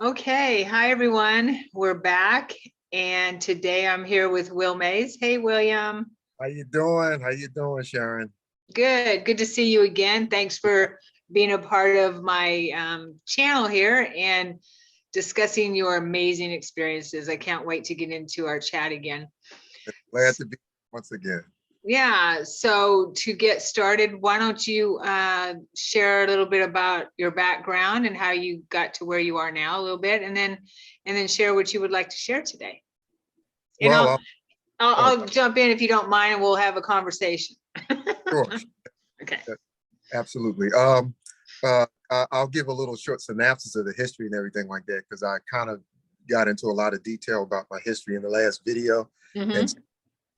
Okay, hi everyone. We're back, and today I'm here with Will Mays. Hey, William. How you doing? How you doing, Sharon? Good. Good to see you again. Thanks for being a part of my channel here and discussing your amazing experiences. I can't wait to get into our chat again. Glad to be here once again. Yeah. So to get started, why don't you share a little bit about your background and how you got to where you are now, a little bit, and then share what you would like to share today. And Well, I'll jump in if you don't mind, and we'll have a conversation. sure, Okay. absolutely. I'll give a little short synopsis of the history and everything like that because I kind of got into a lot of detail about my history in the last video, and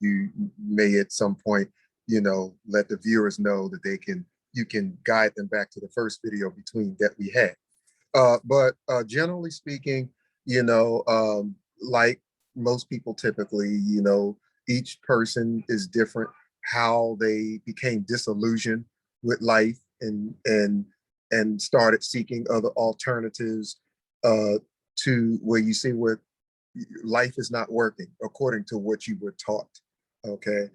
you may at some point, let the viewers know that you can guide them back to the first video between that we had. But generally speaking, like most people typically, each person is different, how they became disillusioned with life and started seeking other alternatives to where you see where life is not working according to what you were taught. Okay.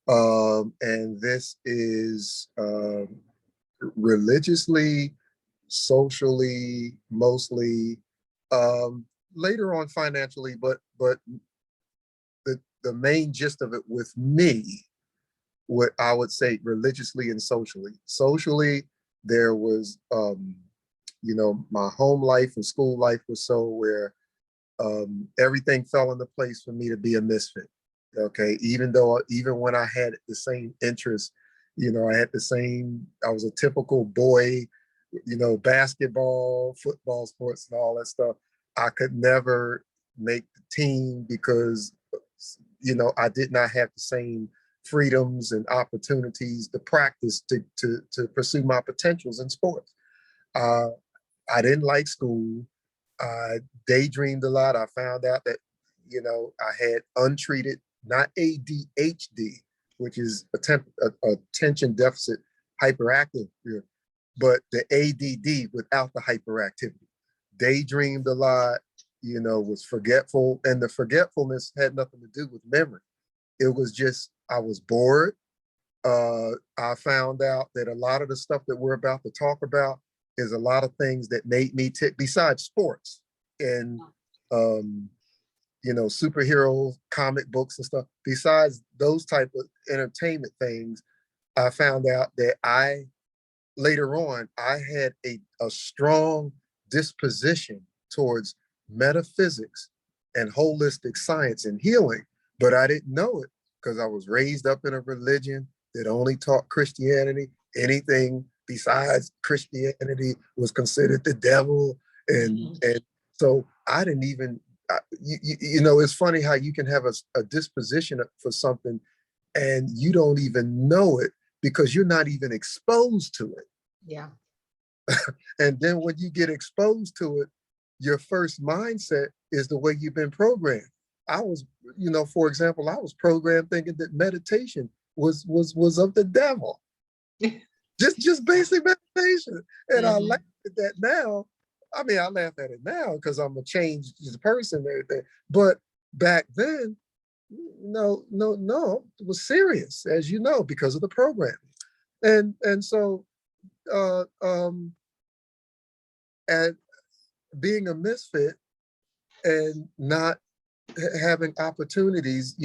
And this is religiously, socially, mostly, later on financially, but the main gist of it with me, what I would say religiously and socially. Socially, there was my home life and school life was so where everything fell into place for me to be a misfit. Okay, even when I had the same interests, I was a typical boy, basketball, football, sports, and all that stuff. I could never make the team because, I did not have the same freedoms and opportunities to practice to pursue my potentials in sports. Uh, I didn't like school. I daydreamed a lot. I found out that, I had untreated, not ADHD, which is attention deficit hyperactive, but the ADD without the hyperactivity. Daydreamed a lot, was forgetful. And the forgetfulness had nothing to do with memory. It was just, I was bored. I found out that a lot of the stuff that we're about to talk about is a lot of things that made me tick besides sports and superhero comic books and stuff. Besides those type of entertainment things, I found out that later on I had a strong disposition towards metaphysics and holistic science and healing, but I didn't know it because I was raised up in a religion that only taught Christianity. Anything besides Christianity was considered the devil. And so I didn't even, it's funny how you can have a disposition for something and you don't even know it because you're not even exposed to it. Yeah. And then when you get exposed to it, your first mindset is the way you've been programmed. I was, for example, I was programmed thinking that meditation was of the devil. just basic meditation. And I laugh at that now. I mean, I laugh at it now because I'm a changed person and everything. But back then, no, it was serious, as you know, because of the programming. And so and being a misfit and not having opportunities,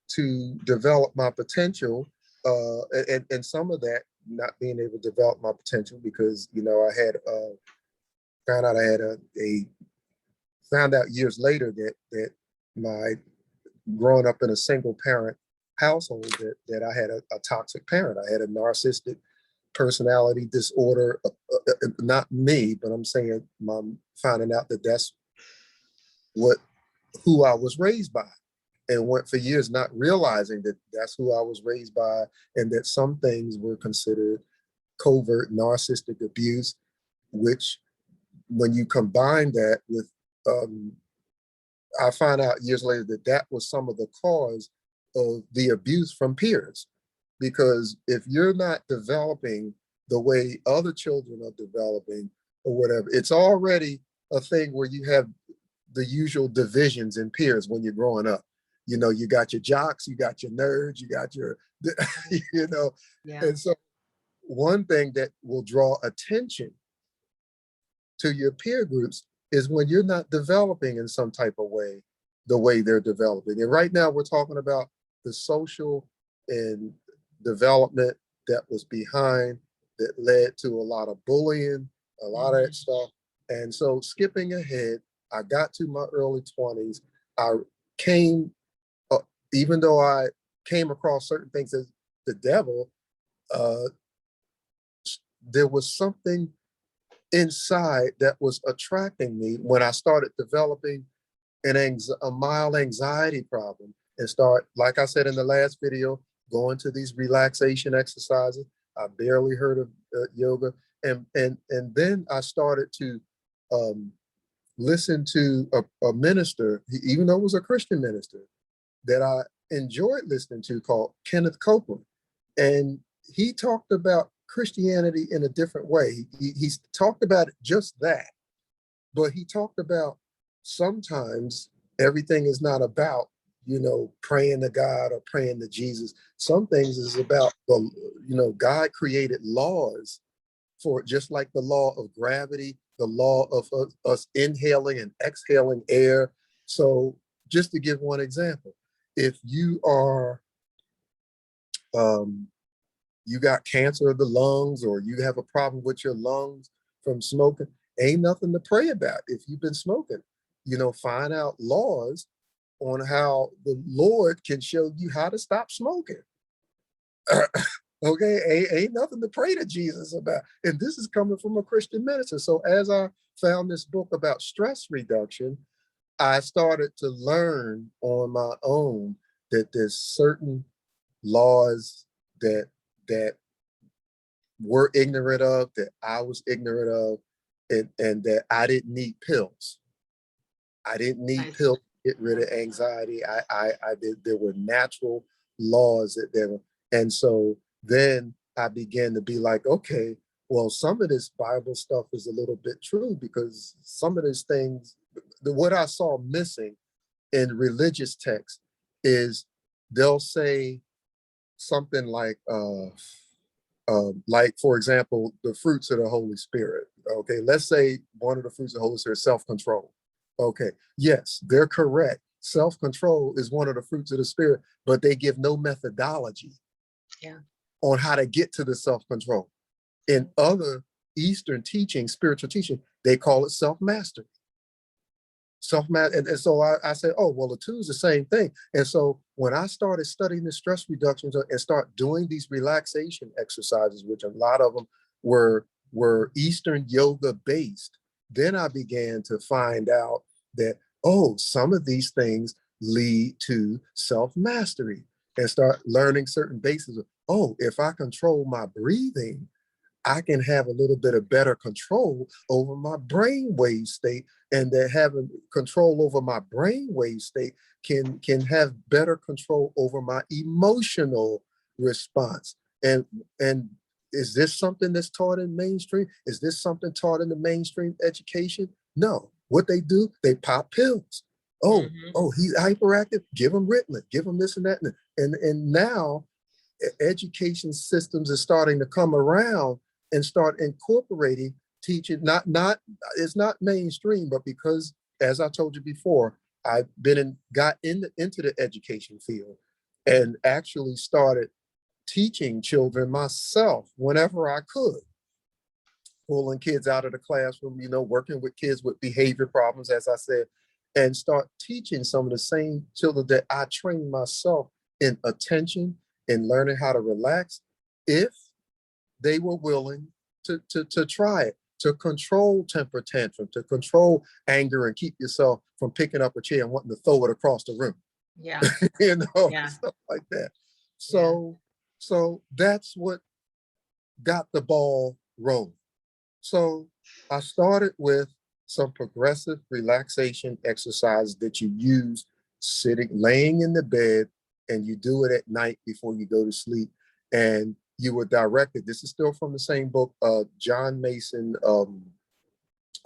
to develop my potential, and some of that not being able to develop my potential because, I had found out years later that my growing up in a single parent household that I had a toxic parent. I had a narcissistic personality disorder, not me, but I'm saying I'm finding out that that's who I was raised by, and went for years not realizing that that's who I was raised by, and that some things were considered covert narcissistic abuse, which when you combine that with, I find out years later that was some of the cause of the abuse from peers. Because if you're not developing the way other children are developing or whatever, it's already a thing where you have the usual divisions in peers when you're growing up. You know, you got your jocks, you got your nerds, you got your, you know, Yeah. and so one thing that will draw attention to your peer groups is when you're not developing in some type of way, the way they're developing. And right now we're talking about the social and development that was behind, that led to a lot of bullying, a lot of that stuff. And so skipping ahead, I got to my early 20s. I came, even though I came across certain things as the devil, uh, there was something inside that was attracting me when I started developing a mild anxiety problem, and start, like I said in the last video, going to these relaxation exercises. I barely heard of yoga, and then I started to um, listen to a minister, even though it was a Christian minister, that I enjoyed listening to, called Kenneth Copeland, and he talked about Christianity in a different way. He talked about just that, but he talked about sometimes everything is not about, you know, praying to God or praying to Jesus. Some things is about the, you know, God created laws for, just like the law of gravity, the law of us inhaling and exhaling air. So just to give one example, if you are um, you got cancer of the lungs, or you have a problem with your lungs from smoking, ain't nothing to pray about if you've been smoking. You know, find out laws on how the Lord can show you how to stop smoking. Okay, ain't nothing to pray to Jesus about. And this is coming from a Christian minister. So as I found this book about stress reduction, I started to learn on my own that there's certain laws that we're ignorant of, that I was ignorant of, and that I didn't need pills. I didn't need pills to get rid of anxiety. I did. There were natural laws that there were, and so then I began to be like, okay, well, some of this Bible stuff is a little bit true, because some of these things, what I saw missing in religious texts is they'll say something like, for example, the fruits of the Holy Spirit. Okay, let's say one of the fruits of the Holy Spirit is self-control. Okay, yes, they're correct. Self-control is one of the fruits of the Spirit, but they give no methodology on how to get to the self-control. In other Eastern teaching, spiritual teaching, they call it self-mastery. And so I said, oh, well, the two is the same thing. And so when I started studying the stress reductions and start doing these relaxation exercises, which a lot of them were Eastern yoga based, then I began to find out that, oh, some of these things lead to self-mastery, and start learning certain bases of, oh, if I control my breathing, I can have a little bit of better control over my brainwave state, and that having control over my brainwave state can have better control over my emotional response. And is this something that's taught in mainstream? Is this something taught in the mainstream education? No. What they do, they pop pills. Oh, he's hyperactive. Give him Ritalin. Give him this and that. And now education systems are starting to come around and start incorporating teaching. It's not mainstream, but because, as I told you before, I've got into the education field and actually started teaching children myself whenever I could, pulling kids out of the classroom, you know, working with kids with behavior problems, as I said, and start teaching some of the same children that I trained myself in attention and learning how to relax, if they were willing to try it, to control temper tantrum, to control anger and keep yourself from picking up a chair and wanting to throw it across the room. Yeah. You know, stuff like that. So that's what got the ball rolling. So I started with some progressive relaxation exercise that you use laying in the bed, and you do it at night before you go to sleep. And you were directed, this is still from the same book, John Mason,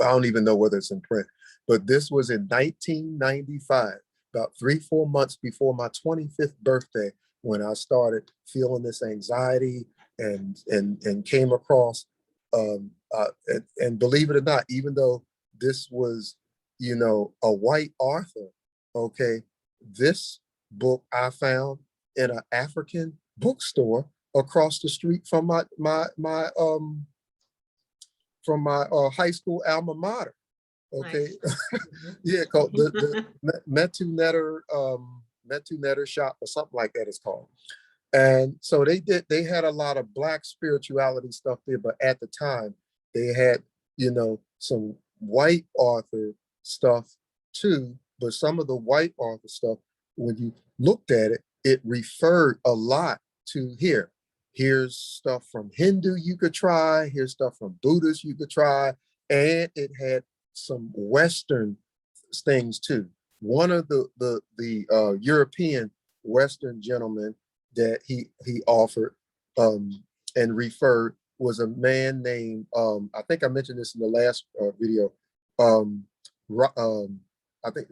I don't even know whether it's in print, but this was in 1995, about 3-4 months before my 25th birthday, when I started feeling this anxiety and came across, and believe it or not, even though this was, you know, a white author, okay, this book I found in an African bookstore across the street from my high school alma mater. Okay. Nice. Yeah, called the Metu Netter shop or something like that it's called. And so they had a lot of Black spirituality stuff there, but at the time they had, you know, some white author stuff too. But some of the white author stuff, when you looked at it, it referred a lot to here's stuff from Hindu you could try, here's stuff from Buddhist you could try, and it had some Western things too. One of the European Western gentlemen that he offered and referred was a man named, I think I mentioned this in the last video, I think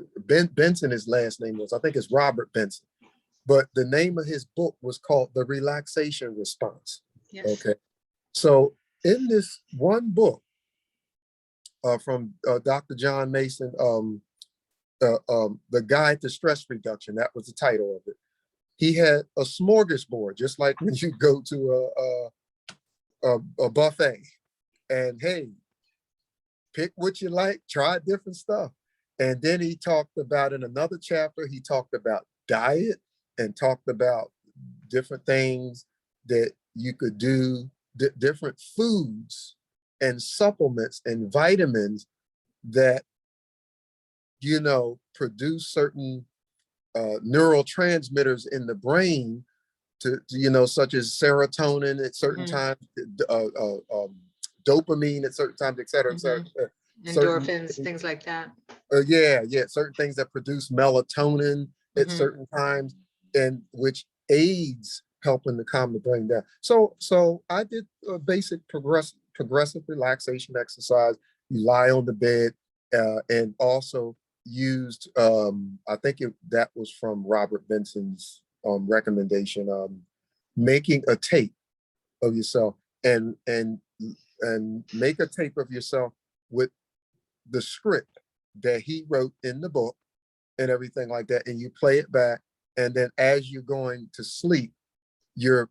Benson, his last name was, I think it's Robert Benson. But the name of his book was called The Relaxation Response. Yes. Okay. So in this one book from Dr. John Mason, The Guide to Stress Reduction, that was the title of it. He had a smorgasbord, just like when you go to a buffet, and hey, pick what you like, try different stuff. And then he talked about, in another chapter, he talked about diet and talked about different things that you could do, different foods and supplements and vitamins that, you know, produce certain neurotransmitters in the brain to, you know, such as serotonin at certain times, dopamine at certain times, et cetera, et cetera. Endorphins, things like that. Yeah, certain things that produce melatonin at certain times, and which aids helping to calm the brain down. So I did a basic progressive relaxation exercise. You lie on the bed, and also used, I think that was from Robert Benson's recommendation, making a tape of yourself, and make a tape of yourself with the script that he wrote in the book and everything like that, and you play it back, and then as you're going to sleep, you're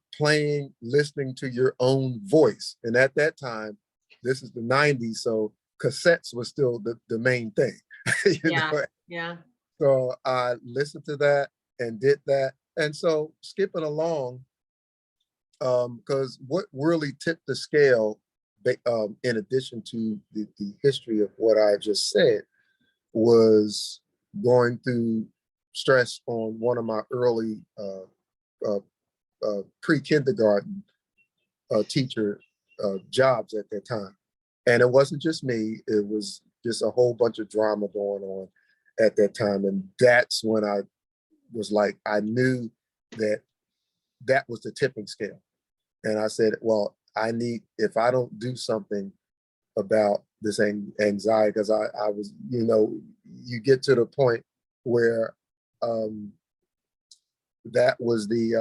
listening to your own voice. And at that time, this is the 90s, so cassettes was still the main thing. Yeah. So I listened to that and did that. And so skipping along, because what really tipped the scale, in addition to the history of what I just said, was going through stress on one of my early pre-kindergarten teacher jobs at that time. And it wasn't just me, it was just a whole bunch of drama going on at that time. And that's when I was like, I knew that was the tipping scale. And I said, well, if I don't do something about this anxiety, because I was, you know, you get to the point where that was the,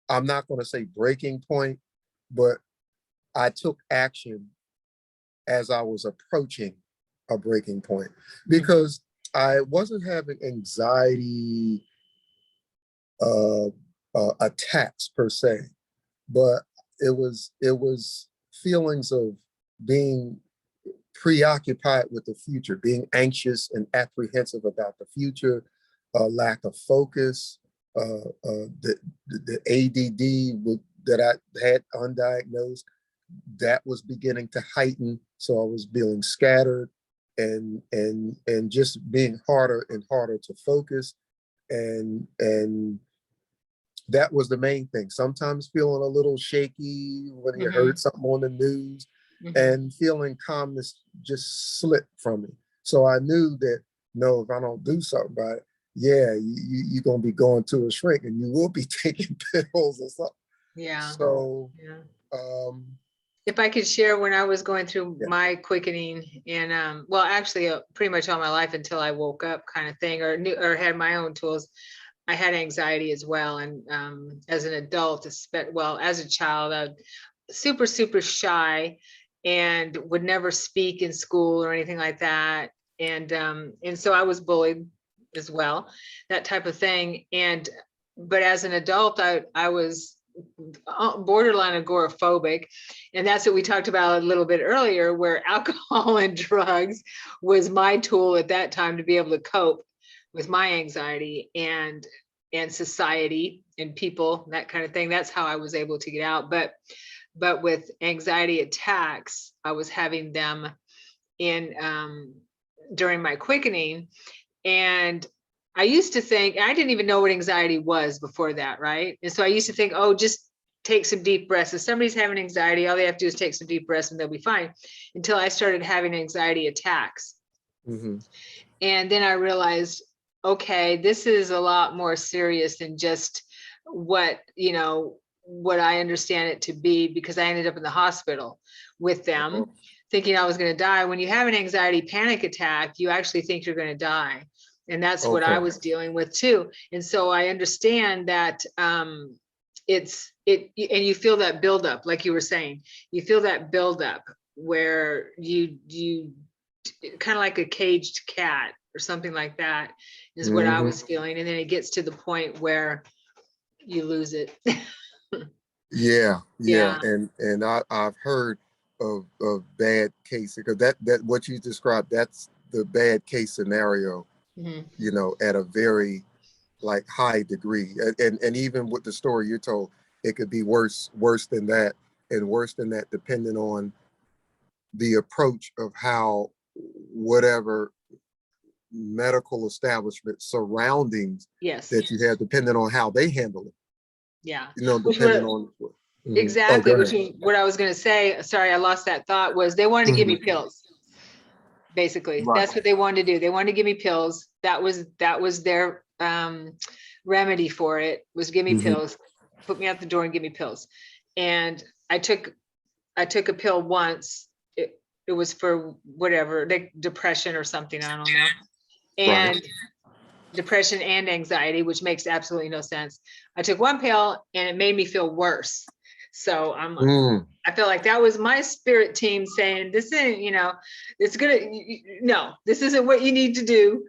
I'm not going to say breaking point, but I took action as I was approaching a breaking point, because I wasn't having anxiety attacks per se, but it was feelings of being preoccupied with the future, being anxious and apprehensive about the future, lack of focus, the ADD that I had undiagnosed, that was beginning to heighten. So I was feeling scattered and just being harder and harder to focus. And that was the main thing. Sometimes feeling a little shaky when you heard something on the news, and feeling calmness just slipped from me. So I knew that, no, if I don't do something about it, you're going to be going to a shrink, and you will be taking pills or something. Yeah. So If I could share, when I was going through Yeah. my quickening and well, actually pretty much all my life until I woke up kind of thing, or knew or had my own tools, I had anxiety as well. And as an adult, well, as a child, I super, super shy and would never speak in school or anything like that. And so I was bullied as well, that type of thing. But as an adult, I was borderline agoraphobic. And that's what we talked about a little bit earlier, where alcohol and drugs was my tool at that time to be able to cope with my anxiety and society and people, that kind of thing. That's how I was able to get out. But with anxiety attacks, I was having them in during my quickening. And I used to think, I didn't even know what anxiety was before that, right? And so I used to think, oh, just take some deep breaths. If somebody's having anxiety, all they have to do is take some deep breaths and they'll be fine, until I started having anxiety attacks. Mm-hmm. And then I realized, okay, this is a lot more serious than just what I understand it to be, because I ended up in the hospital with them, thinking I was going to die. When you have an anxiety panic attack, you actually think you're going to die. And that's what I was dealing with too. And so I understand that and you feel that buildup, like you were saying, you feel that buildup where you kind of like a caged cat or something like that is what I was feeling. And then it gets to the point where you lose it. Yeah. Yeah. And I've heard of bad cases, because that what you described, that's the bad case scenario, at a very like high degree. And even with the story you told, it could be worse than that, and worse than that, depending on the approach of how whatever medical establishment surroundings Yes. that you have, depending on how they handle it. Yeah. Depending on exactly, which is what I was going to say. Sorry, I lost that thought. Was they wanted to give me pills. Basically, Right. that's what they wanted to do. They wanted to give me pills. That was their remedy for it, was give me pills, put me out the door and give me pills. And I took a pill once. It was for whatever, like depression or something, I don't know. And Right. depression and anxiety, which makes absolutely no sense. I took one pill and it made me feel worse. So I'm like, I felt like that was my spirit team saying, this isn't, it's gonna, no, this isn't what you need to do.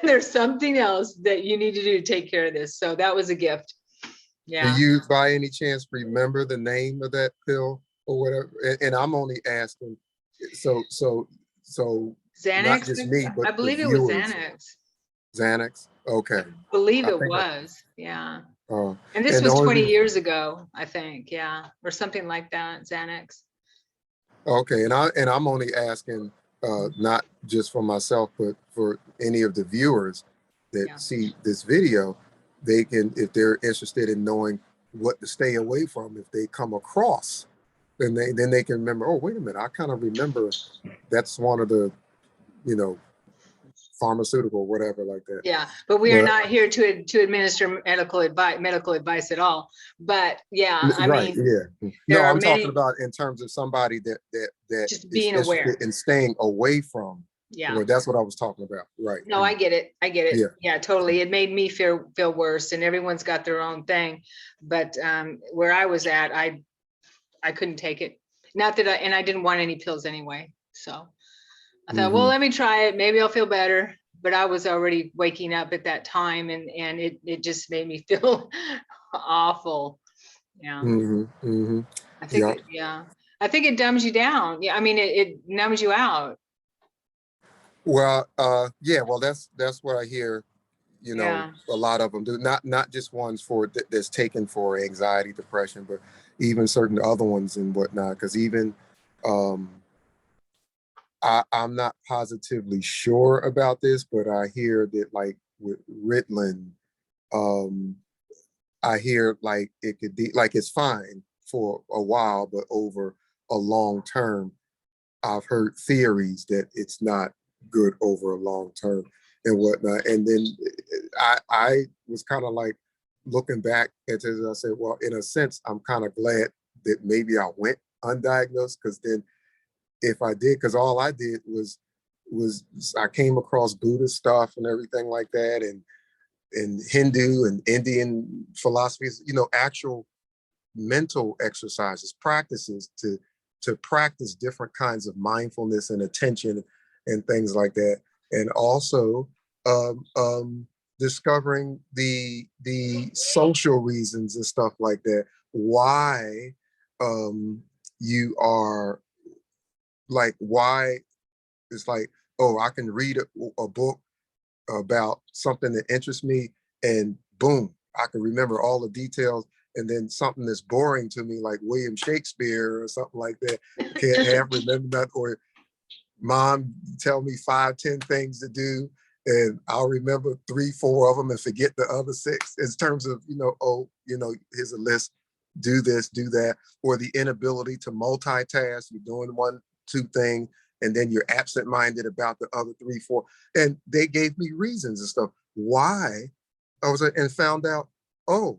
There's something else that you need to do to take care of this. So that was a gift. Yeah. Do you by any chance remember the name of that pill or whatever? And I'm only asking, so Xanax, not just me, but I the believe it was viewers. Xanax. Xanax. Okay. I believe I it think was. Yeah. and this the was only 20 years ago, I think. Yeah. Or something like that. Xanax. Okay, and I'm only asking, not just for myself, but for any of the viewers that see this video. They can, if they're interested in knowing what to stay away from, if they come across, then they can remember. Oh, wait a minute, I kind of remember that's one of the, pharmaceutical, whatever, like that. Yeah, but we are not here to administer medical advice at all. But yeah, I Right. mean, Yeah. there No, are I'm talking many, about in terms of somebody that just is being aware. interested in staying away from. Yeah. Well, that's what I was talking about. Right. No, I get it. Yeah. Yeah, totally. It made me feel worse, and everyone's got their own thing. But where I was at, I couldn't take it. Not that I didn't want any pills anyway. So I thought, well, let me try it. Maybe I'll feel better. But I was already waking up at that time, and it just made me feel awful. Yeah. I think I think it dumbs you down. Yeah, I mean, it numbs you out. Well, yeah, well, that's what I hear, Yeah. a lot of them do, not just ones for that's taken for anxiety, depression, but even certain other ones and whatnot. Because even I'm not positively sure about this, but I hear that like with Ritalin, I hear like it could be like it's fine for a while, but over a long term, I've heard theories that it's not good over a long term and whatnot. And then I was kind of like looking back at it, I said, well, in a sense, I'm kind of glad that maybe I went undiagnosed, because then if I did, because all I did was I came across Buddhist stuff and everything like that, and Hindu and Indian philosophies, actual mental exercises, practices to practice different kinds of mindfulness and attention and things like that. And also discovering the social reasons and stuff like that, why you are like, why it's like, oh, I can read a book about something that interests me, and boom, I can remember all the details. And then something that's boring to me, like William Shakespeare or something like that, can't have remember that. Or mom tell me 5, 10 things to do, and I'll remember 3, 4 of them and forget the other 6. In terms of, here's a list, do this, do that. Or the inability to multitask. You're doing 1, 2 things, and then you're absent-minded about the other 3, 4. And they gave me reasons and stuff why I was, and found out, oh,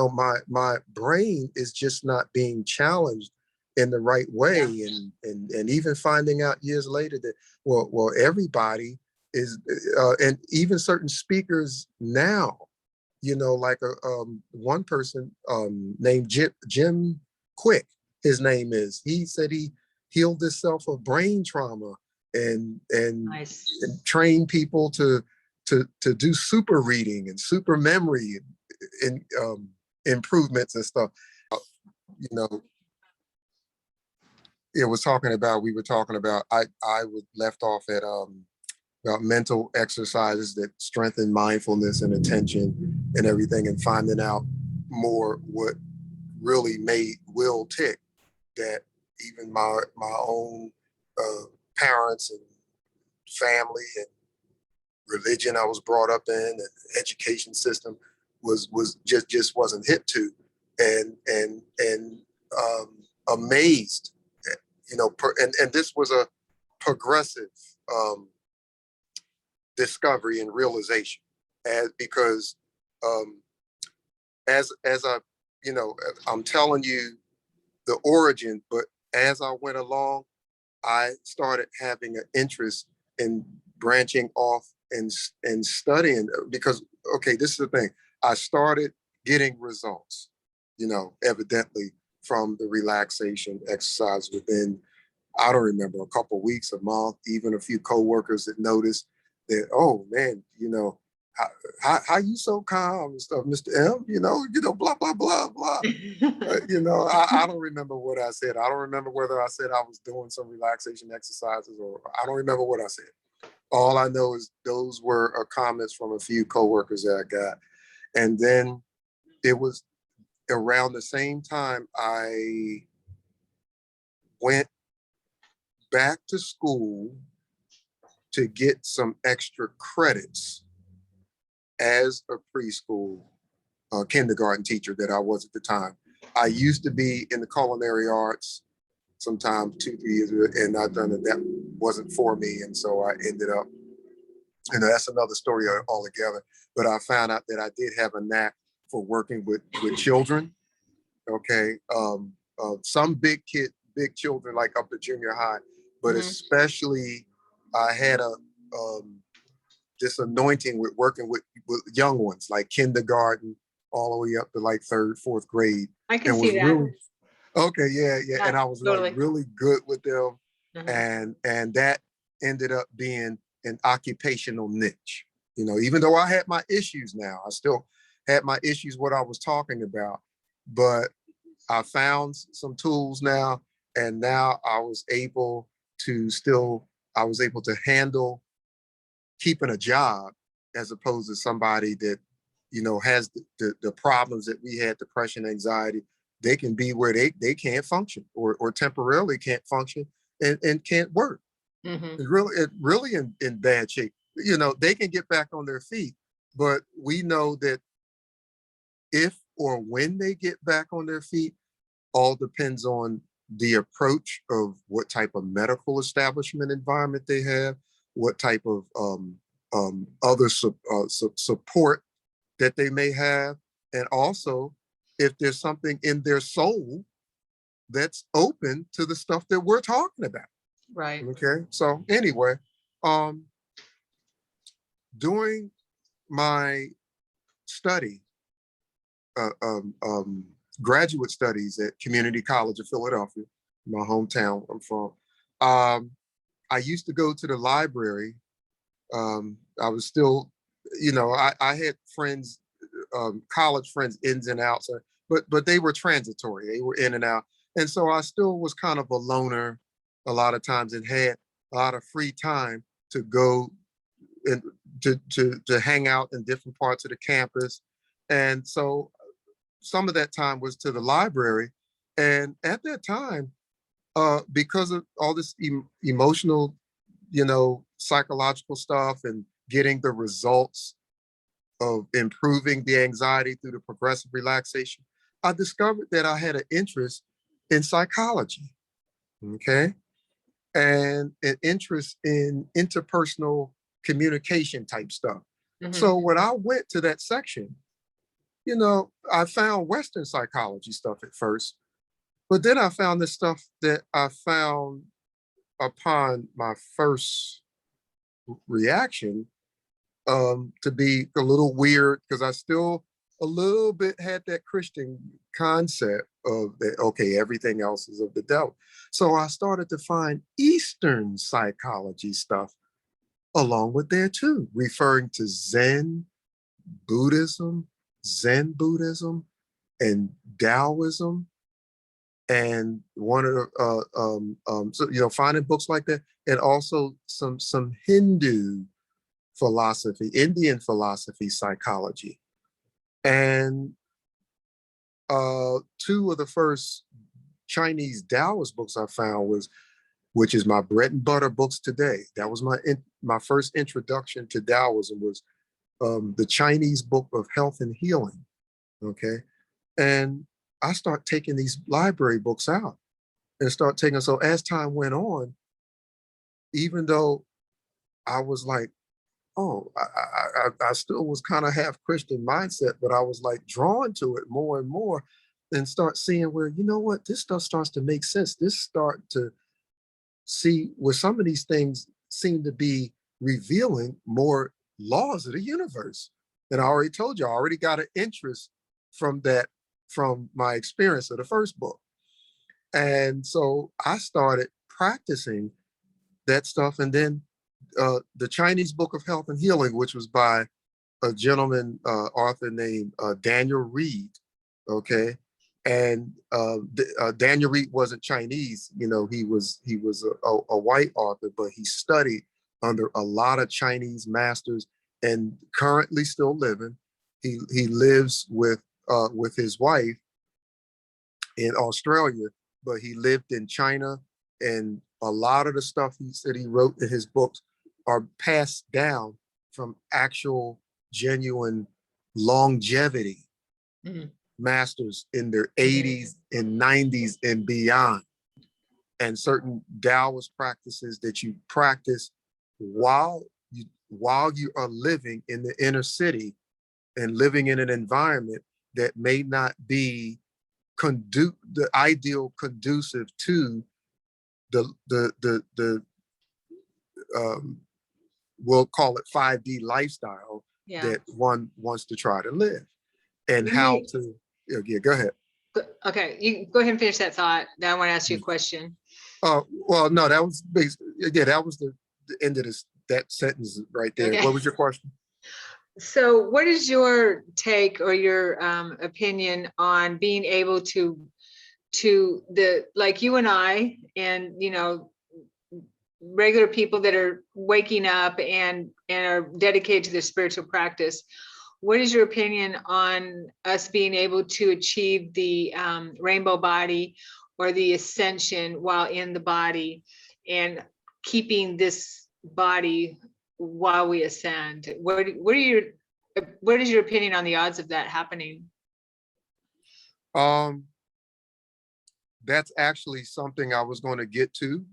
my brain is just not being challenged in the right way. Yeah. And even finding out years later that, well, everybody is, and even certain speakers now, like one person named Jim Quick, his name is, he said he healed himself of brain trauma and Nice. and train people to do super reading and super memory and improvements and stuff. You know, we were talking about, I was left off at about mental exercises that strengthen mindfulness and attention and everything, and finding out more what really made Will tick, that even my own parents and family and religion I was brought up in and education system was just wasn't hip to, and amazed, and this was a progressive discovery and realization, because as I, I'm telling you the origin, but as I went along, I started having an interest in branching off and studying, because, okay, this is the thing. I started getting results, evidently from the relaxation exercise within, I don't remember, a couple of weeks, a month, even a few coworkers that noticed that, oh man, how you so calm and stuff, Mr. M, blah, blah, blah, blah. I don't remember what I said. I don't remember whether I said I was doing some relaxation exercises, or I don't remember what I said. All I know is those were comments from a few coworkers that I got. And then it was around the same time I went back to school to get some extra credits as a preschool kindergarten teacher that I was at the time. I used to be in the culinary arts sometimes 2-3 years ago, and I done it. That wasn't for me. And so I ended up, that's another story altogether. But I found out that I did have a knack for working with children. Okay. Some big children, like up to junior high, but especially I had this anointing with working with young ones, like kindergarten all the way up to like 3rd, 4th grade. I can see that. Really, okay, yeah. And I was totally. like really good with them, and that ended up being an occupational niche. Even though I had my issues now, I still had my issues, what I was talking about, but I found some tools now, and now I was able to handle keeping a job, as opposed to somebody that, has the problems that we had, depression, anxiety. They can be where they can't function, or temporarily can't function and can't work. It really in bad shape. They can get back on their feet, but we know that if or when they get back on their feet all depends on the approach of what type of medical establishment environment they have, what type of other support that they may have, and also if there's something in their soul that's open to the stuff that we're talking about. Right. Okay. So anyway, during my study, uh, um, um, graduate studies at Community College of Philadelphia, my hometown I'm from, I used to go to the library. I was still, I had friends, college friends, ins and outs, but they were transitory. They were in and out, and so I still was kind of a loner a lot of times, and had a lot of free time to go and to hang out in different parts of the campus, and so some of that time was to the library, and at that time, because of all this emotional, psychological stuff, and getting the results of improving the anxiety through the progressive relaxation, I discovered that I had an interest in psychology, okay, and an interest in interpersonal communication type stuff. So when I went to that section, I found Western psychology stuff at first, but then I found this stuff that I found upon my first reaction, to be a little weird, because I still a little bit had that Christian concept of that, okay, everything else is of the devil. So I started to find Eastern psychology stuff along with there too, referring to Zen Buddhism, and Taoism, and one of the so finding books like that, and also some Hindu philosophy, Indian philosophy, psychology, and two of the first Chinese Taoist books I found which is my bread and butter books today. That was my first introduction to Taoism, was the Chinese book of health and healing. Okay, and I start taking these library books out and start taking. So as time went on, even though I was like, oh, I still was kind of half Christian mindset, but I was like drawn to it more and more, and start seeing where, what, this stuff starts to make sense. This start to see where some of these things seem to be revealing more laws of the universe. And I already told you, I already got an interest from that, from my experience of the first book. And so I started practicing that stuff. And then the Chinese Book of Health and Healing, which was by a gentleman, author named Daniel Reed. Okay. And Daniel Reed wasn't Chinese, he was a white author, but he studied under a lot of Chinese masters, and currently still living. He lives with his wife in Australia, but he lived in China, and a lot of the stuff he said he wrote in his books are passed down from actual genuine longevity masters in their 80s and 90s and beyond, and certain Taoist practices that you practice while you are living in the inner city and living in an environment that may not be the ideal conducive to the we'll call it 5D lifestyle that one wants to try to live, and how to go ahead. Okay, you go ahead and finish that thought. Now I want to ask you a question. Well, no, that was that was the end of that sentence right there. Okay. What was your question? So what is your take or your opinion on being able to like you and I, and regular people that are waking up and are dedicated to their spiritual practice? What is your opinion on us being able to achieve the rainbow body or the ascension while in the body, and keeping this body while we ascend? What is your opinion on the odds of that happening? That's actually something I was going to get to.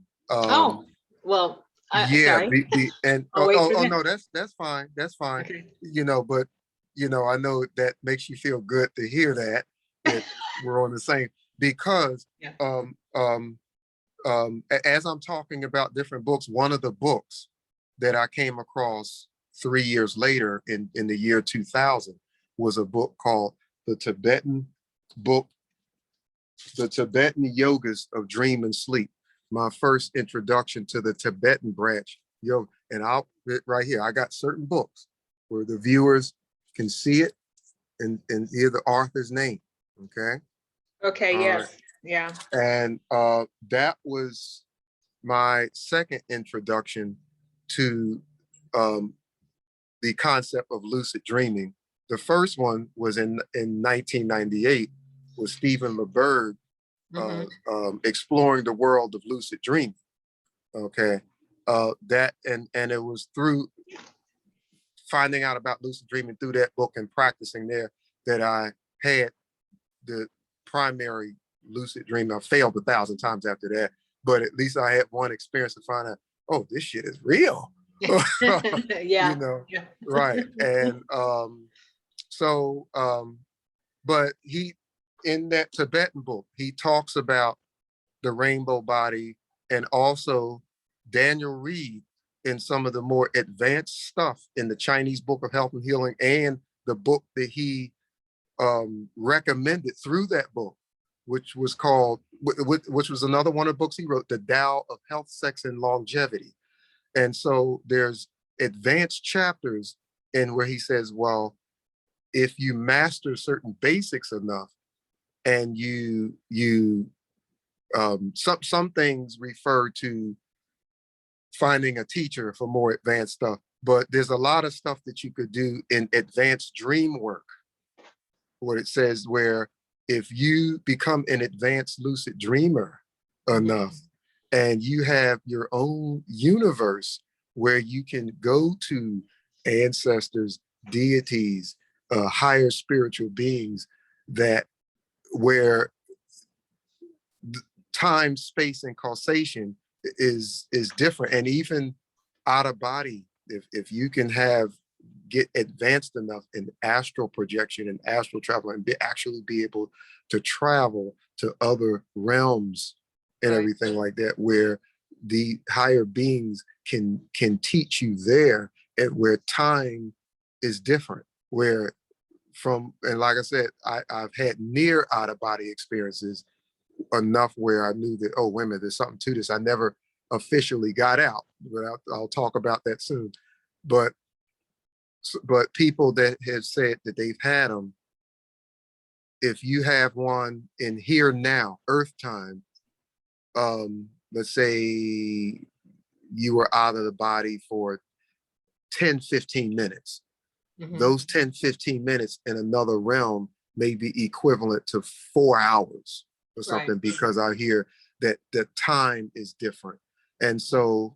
Well, sorry. And no, that's fine. That's fine. Okay. But I know that makes you feel good to hear that we're on the same, because Yeah. As I'm talking about different books, one of the books that I came across 3 years later in the year 2000 was a book called The Tibetan Book, The Tibetan Yogas of Dream and Sleep. My first introduction to the Tibetan branch yoga. And I'll right here, I got certain books where the viewers can see it and hear the author's name. Okay. Okay, yes. Yeah. And that was my second introduction to the concept of lucid dreaming. The first one was in 1998 with Stephen LeBerg, exploring the world of lucid dreaming. Okay, that and it was through finding out about lucid dreaming through that book and practicing there that I had the primary lucid dream. I failed 1,000 times after that, but at least I had one experience to find out, oh, this shit is real. Yeah. You know, Yeah. right. And but he, in that Tibetan book, he talks about the rainbow body, and also Daniel Reed in some of the more advanced stuff in the Chinese Book of Health and Healing, and the book that he recommended through that book, which was called, which was another one of the books he wrote, The Tao of Health, Sex, and Longevity. And so there's advanced chapters in where he says, well, if you master certain basics enough, and some things refer to finding a teacher for more advanced stuff, but there's a lot of stuff that you could do in advanced dream work. What it says, where if you become an advanced lucid dreamer enough, and you have your own universe where you can go to ancestors, deities, higher spiritual beings, that where time, space, and causation is different. And even out of body, if you can get advanced enough in astral projection and astral travel, and actually be able to travel to other realms and everything like that, where the higher beings can teach you there, and where time is different, where and like I said, I've had near out of body experiences enough where I knew that, oh, wait a minute, there's something to this. I never officially got out, but I'll talk about that soon. But people that have said that they've had them, if you have one in here now, Earth time, let's say you were out of the body for 10, 15 minutes. Those 10, 15 minutes in another realm may be equivalent to 4 hours or something, because I hear that the time is different. And so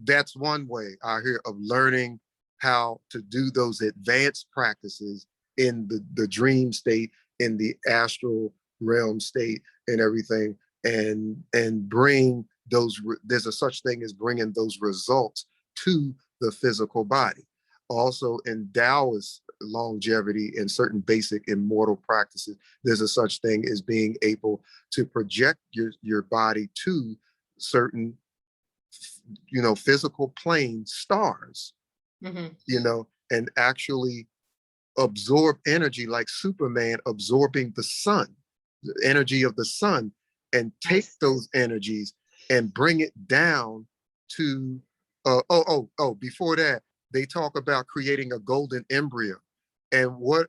that's one way I hear of learning how to do those advanced practices in the dream state, in the astral realm state, and everything, and bring those, there's a such thing as bringing those results to the physical body. Also in Taoist longevity and certain basic immortal practices, there's a such thing as being able to project your body to certain, physical plane stars, and actually absorb energy, like Superman absorbing the sun, the energy of the sun, and take those energies and bring it down to before that, they talk about creating a golden embryo. And what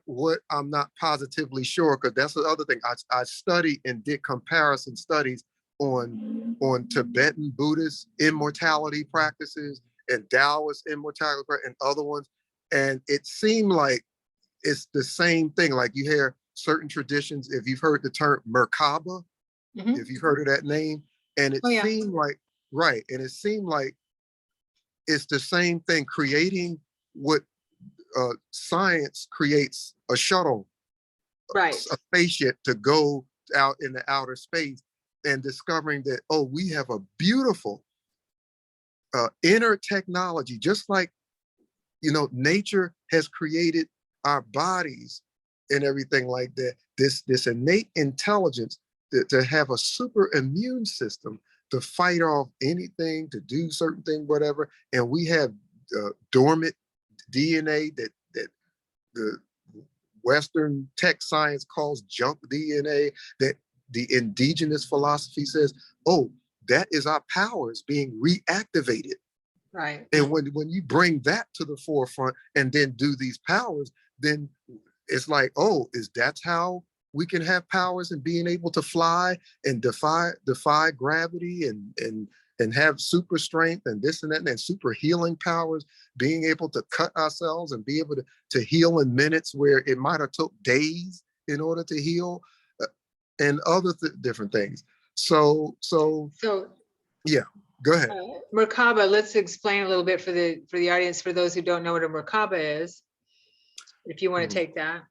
I'm not positively sure, because that's the other thing, I studied and did comparison studies on Tibetan Buddhist immortality practices and Taoist immortality and other ones, and it seemed like it's the same thing. Like you hear certain traditions, if you've heard the term Merkaba, if you've heard of that name, and it seemed like, and it seemed like it's the same thing, creating what science creates, a shuttle, a spaceship to go out in the outer space, and discovering that, oh, we have a beautiful inner technology, just like, nature has created our bodies and everything like that. This innate intelligence to have a super immune system to fight off anything, to do certain thing, whatever. And we have dormant DNA that the Western tech science calls junk DNA, that the indigenous philosophy says, oh, that is our powers being reactivated. Right. And when you bring that to the forefront and then do these powers, then it's like, oh, that's how we can have powers and being able to fly and defy gravity and have super strength and this and that and super healing powers, being able to cut ourselves and be able to heal in minutes where it might have took days in order to heal, and other different things. So yeah, go ahead. Merkaba, let's explain a little bit for the audience, for those who don't know what a Merkaba is, if you want to take that.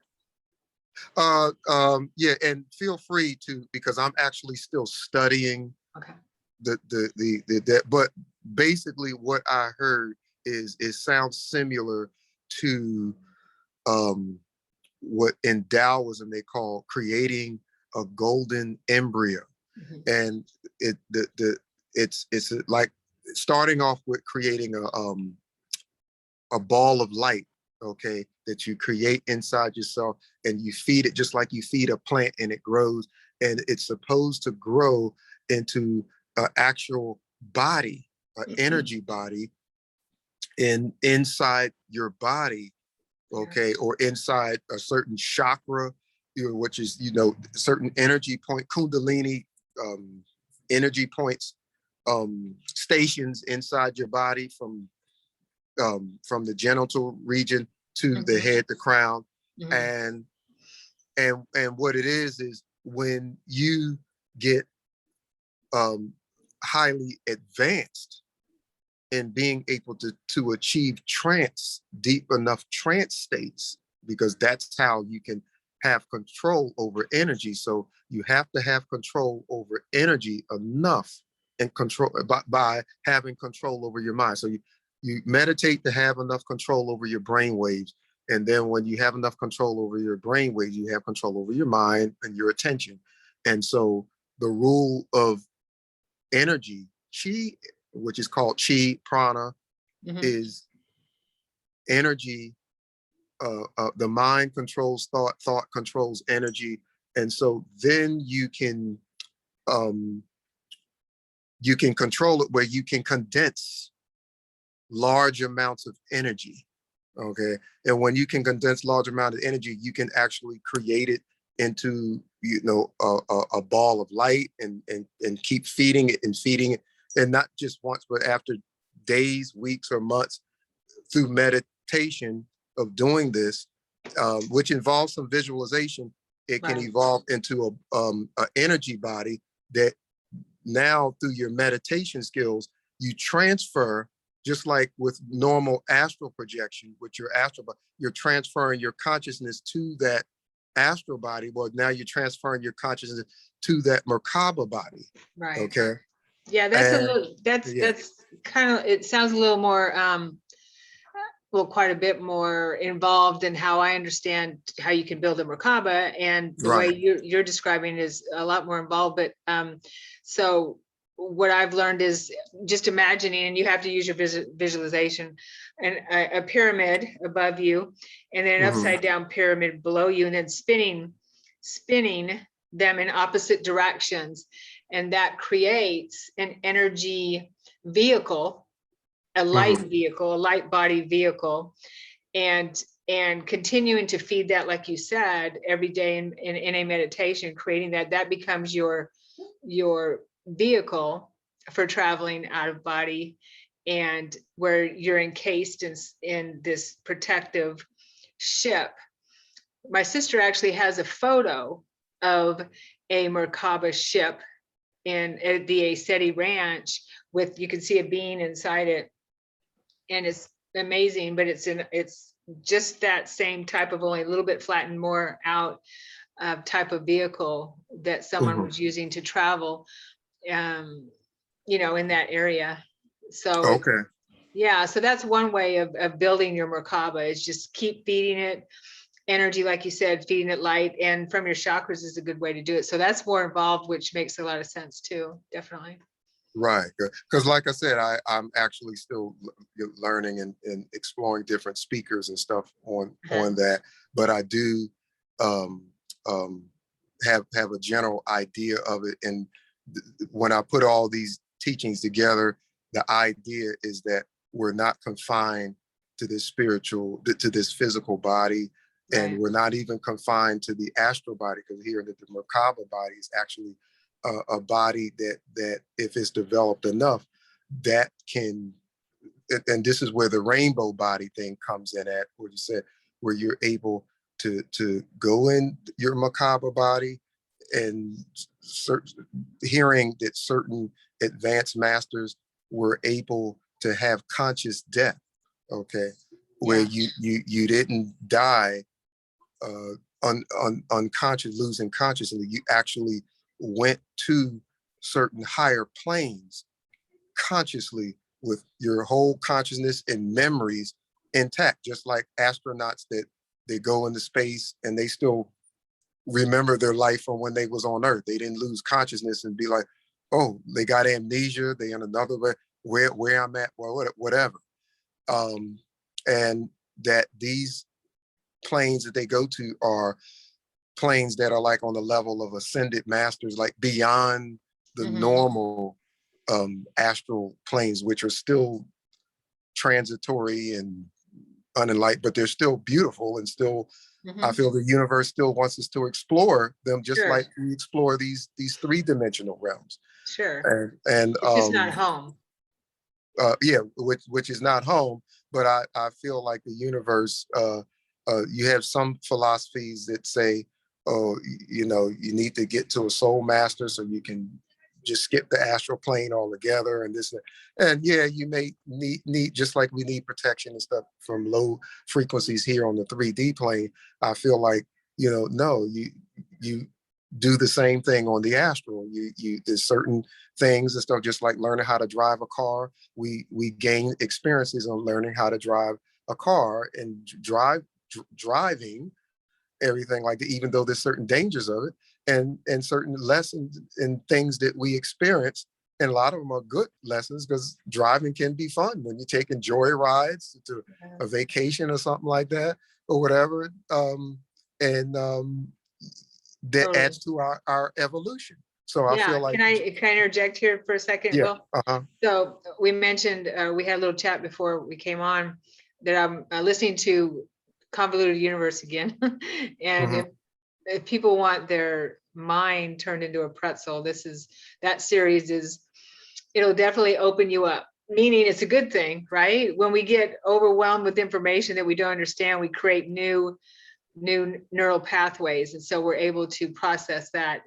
Yeah, and feel free to, because I'm actually still studying. Okay. But basically what I heard is it sounds similar to what in Taoism they call creating a golden embryo. Mm-hmm. And it's like starting off with creating a ball of light, okay, that you create inside yourself, and you feed it just like you feed a plant and it grows, and it's supposed to grow into an actual body, an energy body inside your body, okay, or inside a certain chakra, which is, certain energy point, kundalini energy points, stations inside your body from the genital region to the head, the crown. And what it is when you get highly advanced in being able to achieve deep enough trance states, because that's how you can have control over energy. So you have to have control over energy enough, and control by having control over your mind. So you meditate to have enough control over your brain waves. And then when you have enough control over your brain waves, you have control over your mind and your attention. And so the rule of energy, chi, which is called chi, prana, is energy. The mind controls thought controls energy. And so then you can control it where you can condense large amounts of energy. Okay. And when you can condense large amount of energy, you can actually create it into, a ball of light and keep feeding it. And not just once, but after days, weeks, or months through meditation of doing this, which involves some visualization, it can evolve into a energy body that now through your meditation skills, you transfer, just like with normal astral projection, with your astral body, you're transferring your consciousness to that astral body. Well, now you're transferring your consciousness to that Merkaba body. Right. Okay. Yeah, that's kind of, it sounds a little more, quite a bit more involved in how I understand how you can build a Merkaba, and the way you're describing is a lot more involved. But so what I've learned is just imagining, and you have to use your visualization, and a pyramid above you, and then an upside down pyramid below you, and then spinning them in opposite directions. And that creates an energy vehicle, a light vehicle, a light body vehicle, and continuing to feed that, like you said, every day in a meditation, creating that becomes your vehicle for traveling out of body, and where you're encased in this protective ship. My sister actually has a photo of a Merkaba ship at the Anxiety Ranch, with, you can see a being inside it, and it's amazing. But it's just that same type of, only a little bit flattened, more out type of vehicle that someone was using to travel, in that area. So yeah, so that's one way of building your Merkaba, is just keep feeding it energy, like you said, feeding it light, and from your chakras is a good way to do it. So that's more involved, which makes a lot of sense too. Definitely. Right. Because like I said, I'm actually still learning and exploring different speakers and stuff on that. But I do um, um, have a general idea of it. And when I put all these teachings together, the idea is that we're not confined to this spiritual, to this physical body. And we're not even confined to the astral body, because here the Merkaba body is actually a body that if it's developed enough, that can, and this is where the rainbow body thing comes in at, where you said, where you're able to go in your Merkaba body and hearing that certain advanced masters were able to have conscious death, okay, where you didn't die unconscious, losing consciousness. You actually went to certain higher planes consciously with your whole consciousness and memories intact, just like astronauts that they go into space and they still remember their life from when they was on Earth. They didn't lose consciousness and be like, oh, they got amnesia, they in another way, where I'm at, well, whatever. And that these planes that they go to are planes that are like on the level of ascended masters, like beyond the normal astral planes, which are still transitory and unenlightened, but they're still beautiful and still, I feel the universe still wants us to explore them, just like we explore these three-dimensional realms. And it's just not home. Yeah, which is not home, but I feel like the universe, you have some philosophies that say, oh, you need to get to a soul master so you can just skip the astral plane altogether, and this, and yeah, you may need just like we need protection and stuff from low frequencies here on the 3D plane. I feel like, no, you do the same thing on the astral. There's certain things and stuff, just like learning how to drive a car. We gain experiences on learning how to drive a car and driving everything like that, even though there's certain dangers of it and certain lessons and things that we experience. And a lot of them are good lessons, because driving can be fun when you're taking joy rides to a vacation or something like that or whatever. That adds to our evolution. So I feel like, can I interject here for a second, Will? So we mentioned, we had a little chat before we came on, that I'm listening to Convoluted Universe again. And if people want their mind turned into a pretzel, that series it'll definitely open you up, meaning it's a good thing, right? When we get overwhelmed with information that we don't understand, we create new neural pathways, and so we're able to process that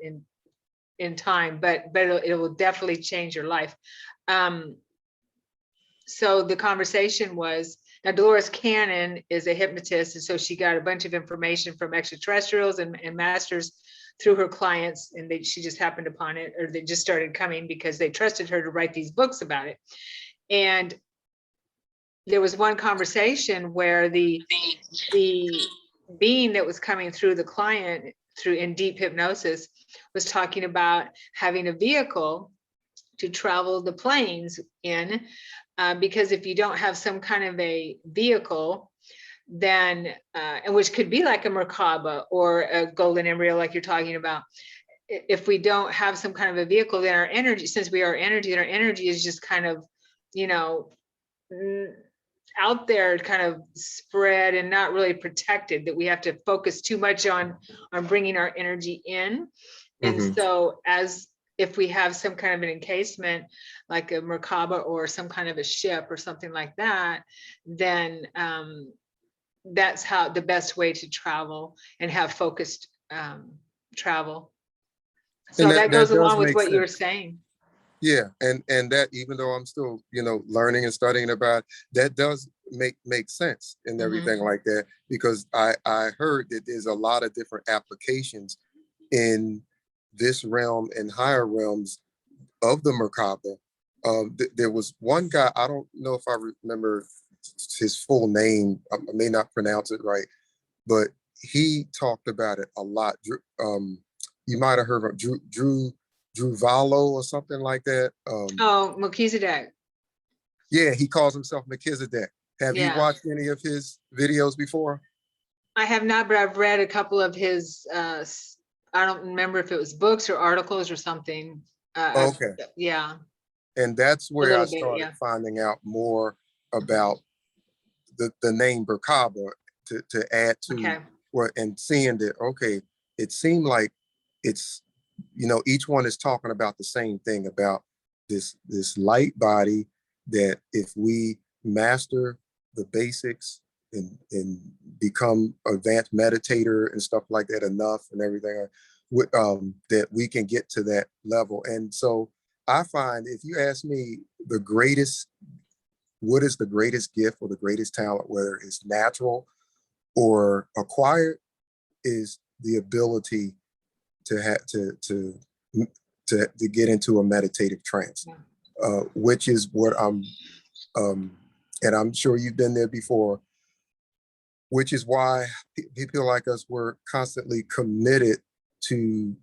in time, but it will definitely change your life. So the conversation was, now Dolores Cannon is a hypnotist, and so she got a bunch of information from extraterrestrials and masters through her clients, and she just happened upon it, or they just started coming because they trusted her to write these books about it. And there was one conversation where the being that was coming through the client in deep hypnosis was talking about having a vehicle to travel the planes in, because if you don't have some kind of a vehicle, then and which could be like a Merkaba or a golden embryo, like you're talking about. If we don't have some kind of a vehicle, then our energy, since we are energy, and our energy is just kind of, out there, kind of spread and not really protected, that we have to focus too much on bringing our energy in. And so if we have some kind of an encasement, like a Merkaba or some kind of a ship or something like that, then that's how the best way to travel and have focused travel. So that goes along with what you were saying. Yeah, and that, even though I'm still, learning and studying about, that does make sense and everything like that, because I heard that there's a lot of different applications in this realm and higher realms of the Merkaba. There was one guy, I don't know if I remember his full name, I may not pronounce it right, but he talked about it a lot. You might have heard of Drew Vallow or something like that. Oh, Melchizedek. Yeah, he calls himself Melchizedek. Have you Yeah. watched any of his videos before? I have not, but I've read a couple of his, I don't remember if it was books or articles or something. Okay. Yeah, And that's a where I little bit, started yeah. finding out more about the name Merkaba to add to Okay. what, and seeing that, okay, it seemed like it's, each one is talking about the same thing, about this light body, that if we master the basics and become advanced meditator and stuff like that enough and everything, that we can get to that level. And so I find, if you ask me, what is the greatest gift or the greatest talent, whether it's natural or acquired, is the ability to have to get into a meditative trance, which is what and I'm sure you've been there before, which is why people like us were constantly committed to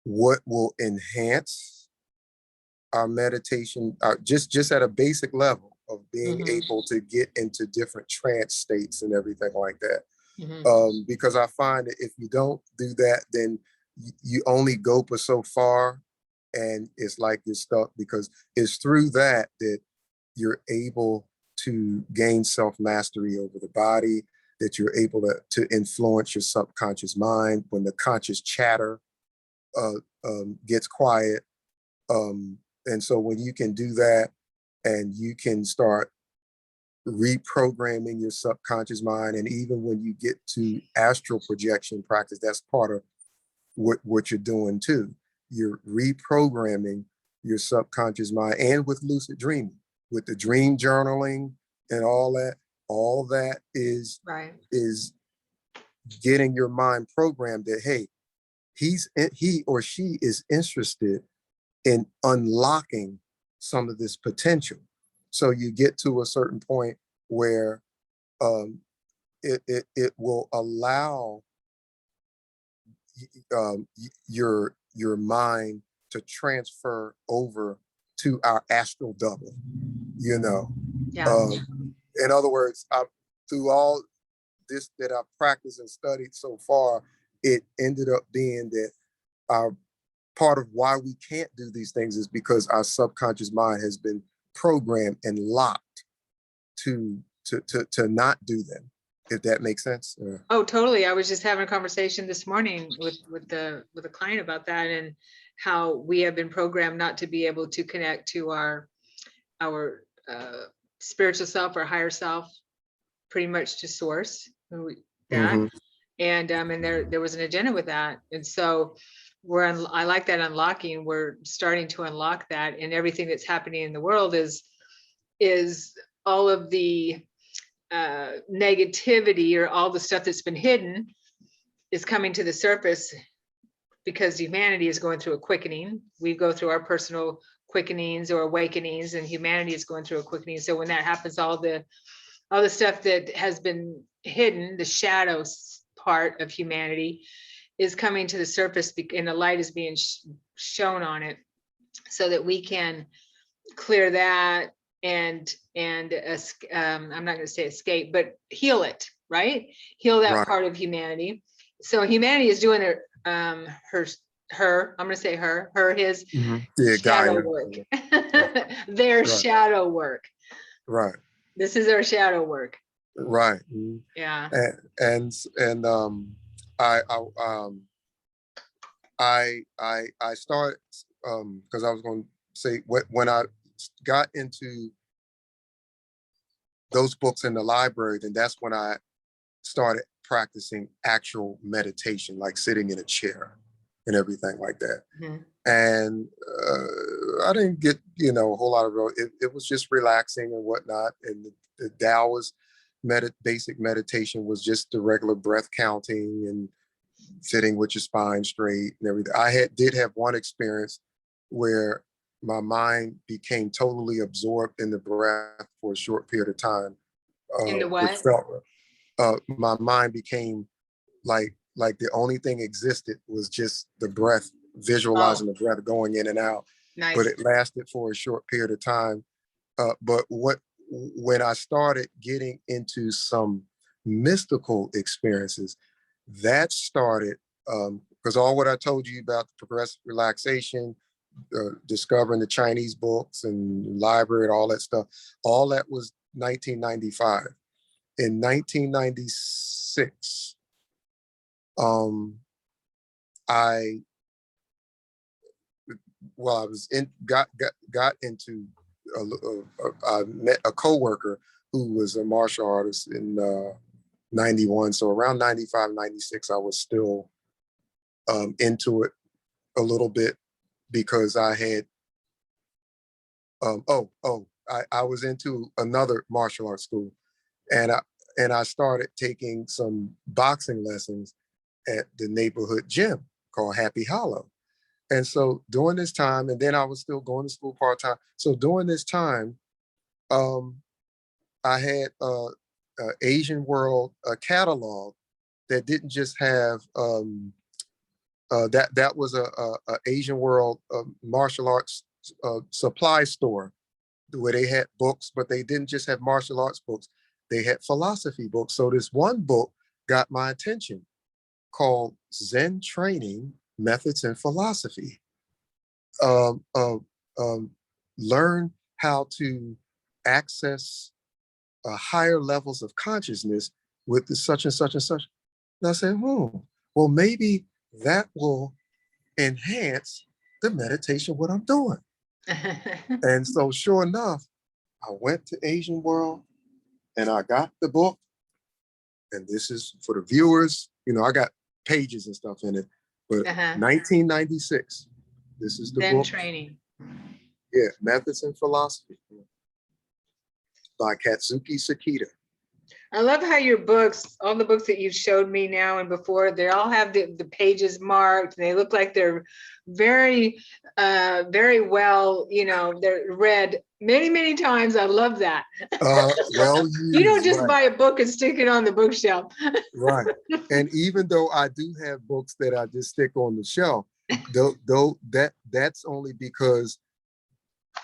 what will enhance our meditation, just at a basic level of being able to get into different trance states and everything like that. Because I find that if you don't do that, then you only go for so far, and it's like you're stuck, because it's through that you're able to gain self-mastery over the body, that you're able to influence your subconscious mind when the conscious chatter gets quiet. And so when you can do that, and you can start reprogramming your subconscious mind, and even when you get to astral projection practice, that's part of what you're doing too. You're reprogramming your subconscious mind, and with lucid dreaming, with the dream journaling and all that is getting your mind programmed that, hey, he or she is interested in unlocking some of this potential. So you get to a certain point where it will allow your mind to transfer over to our astral double. Yeah. In other words, through all this that I've practiced and studied so far, it ended up being that our part of why we can't do these things is because our subconscious mind has been programmed and locked to not do them, if that makes sense. Oh, totally. I was just having a conversation this morning with a client about that, and how we have been programmed not to be able to connect to our spiritual self, or higher self, pretty much to source that. And there was an agenda with that. And so I like that unlocking. We're starting to unlock that, and everything that's happening in the world is all of the negativity, or all the stuff that's been hidden, is coming to the surface, because humanity is going through a quickening. We go through our personal quickenings or awakenings, and humanity is going through a quickening. So when that happens, all the stuff that has been hidden, the shadows part of humanity, is coming to the surface, and the light is being shown on it, so that we can clear that, and I'm not going to say escape, but heal it, right? Heal that part of humanity. So humanity is doing her I'm going to say his shadow work. Their shadow work. Right. This is our shadow work. Right. Yeah. And I started, because I was going to say, when I got into those books in the library, then that's when I started practicing actual meditation, like sitting in a chair and everything like that. And I didn't get, a whole lot of it was just relaxing and whatnot. And the Taoist basic meditation was just the regular breath counting and sitting with your spine straight and everything. I did have one experience where my mind became totally absorbed in the breath for a short period of time. In the what? my mind became like the only thing existed was just the breath, visualizing Oh, the breath going in and out. But nice. it lasted for a short period of time. But when I started getting into some mystical experiences, that started because all what I told you about the progressive relaxation, discovering the Chinese books and library and all that stuff, all that was 1995. In 1996, I I was in got into I met a coworker who was a martial artist in 91. So around 95, 96, I was still into it a little bit because I had I was into another martial arts school, and I started taking some boxing lessons at the neighborhood gym called Happy Hollow. And so during this time, and then I was still going to school part time. So during this time, um, I had Asian World catalog that didn't just have that was a Asian World martial arts supply store where they had books, but they didn't just have martial arts books. They had philosophy books. So this one book got my attention called Zen Training Methods and Philosophy. Um, um, um, Learn how to access higher levels of consciousness with the such and such and such. And I said, well, maybe that will enhance the meditation, what I'm doing. And so sure enough, I went to Asian World and I got the book. And this is for the viewers, I got pages and stuff in it, but 1996, this is the Zen book. training. Yeah, Methods and Philosophy by Katsuki Sakita. I love how your books, all the books that you've showed me now and before, they all have the pages marked. They look like they're very, very well, they're read many, many times. I love that. Well You don't used, just right. buy a book and stick it on the bookshelf. Right. And even though I do have books that I just stick on the shelf, though that's only because,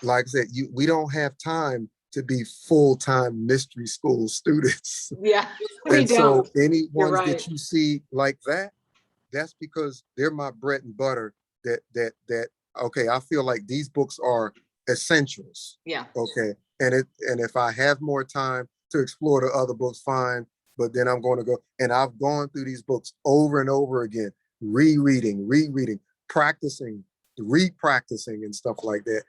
like I said, we don't have time to be full-time mystery school students. Yeah, we And so don't. any You're ones right. that you see like that, that's because they're my bread and butter. That okay, I feel like these books are essentials. Yeah. Okay. And if I have more time to explore the other books, fine. But then I'm going to go, and I've gone through these books over and over again, rereading, practicing, repracticing, and stuff like that.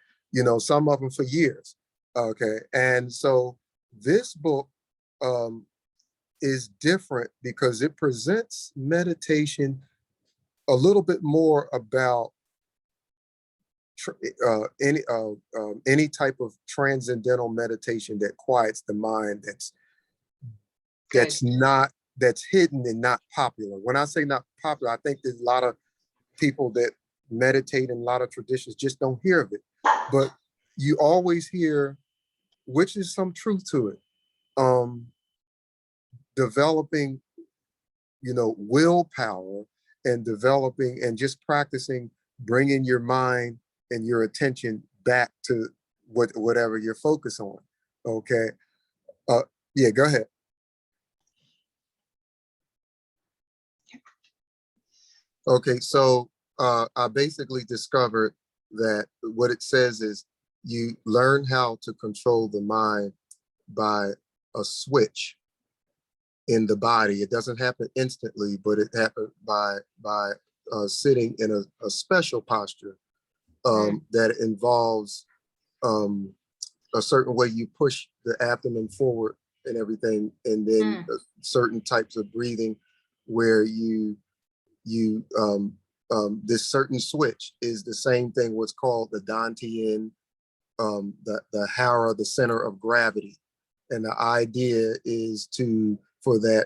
Some of them for years. Okay. And so this book is different because it presents meditation a little bit more about any type of transcendental meditation that quiets the mind, that's hidden and not popular. When I say not popular, I think there's a lot of people that meditate in a lot of traditions just don't hear of it. But you always hear, which is some truth to it, developing, willpower, and developing and just practicing bringing your mind and your attention back to whatever you're focused on. Okay. Yeah, go ahead. Okay, so I basically discovered that what it says is you learn how to control the mind by a switch in the body. It doesn't happen instantly, but it happens by sitting in a special posture that involves a certain way you push the abdomen forward and everything, and then certain types of breathing where you this certain switch is the same thing what's called the Dantian, the Hara, the center of gravity. And the idea is for that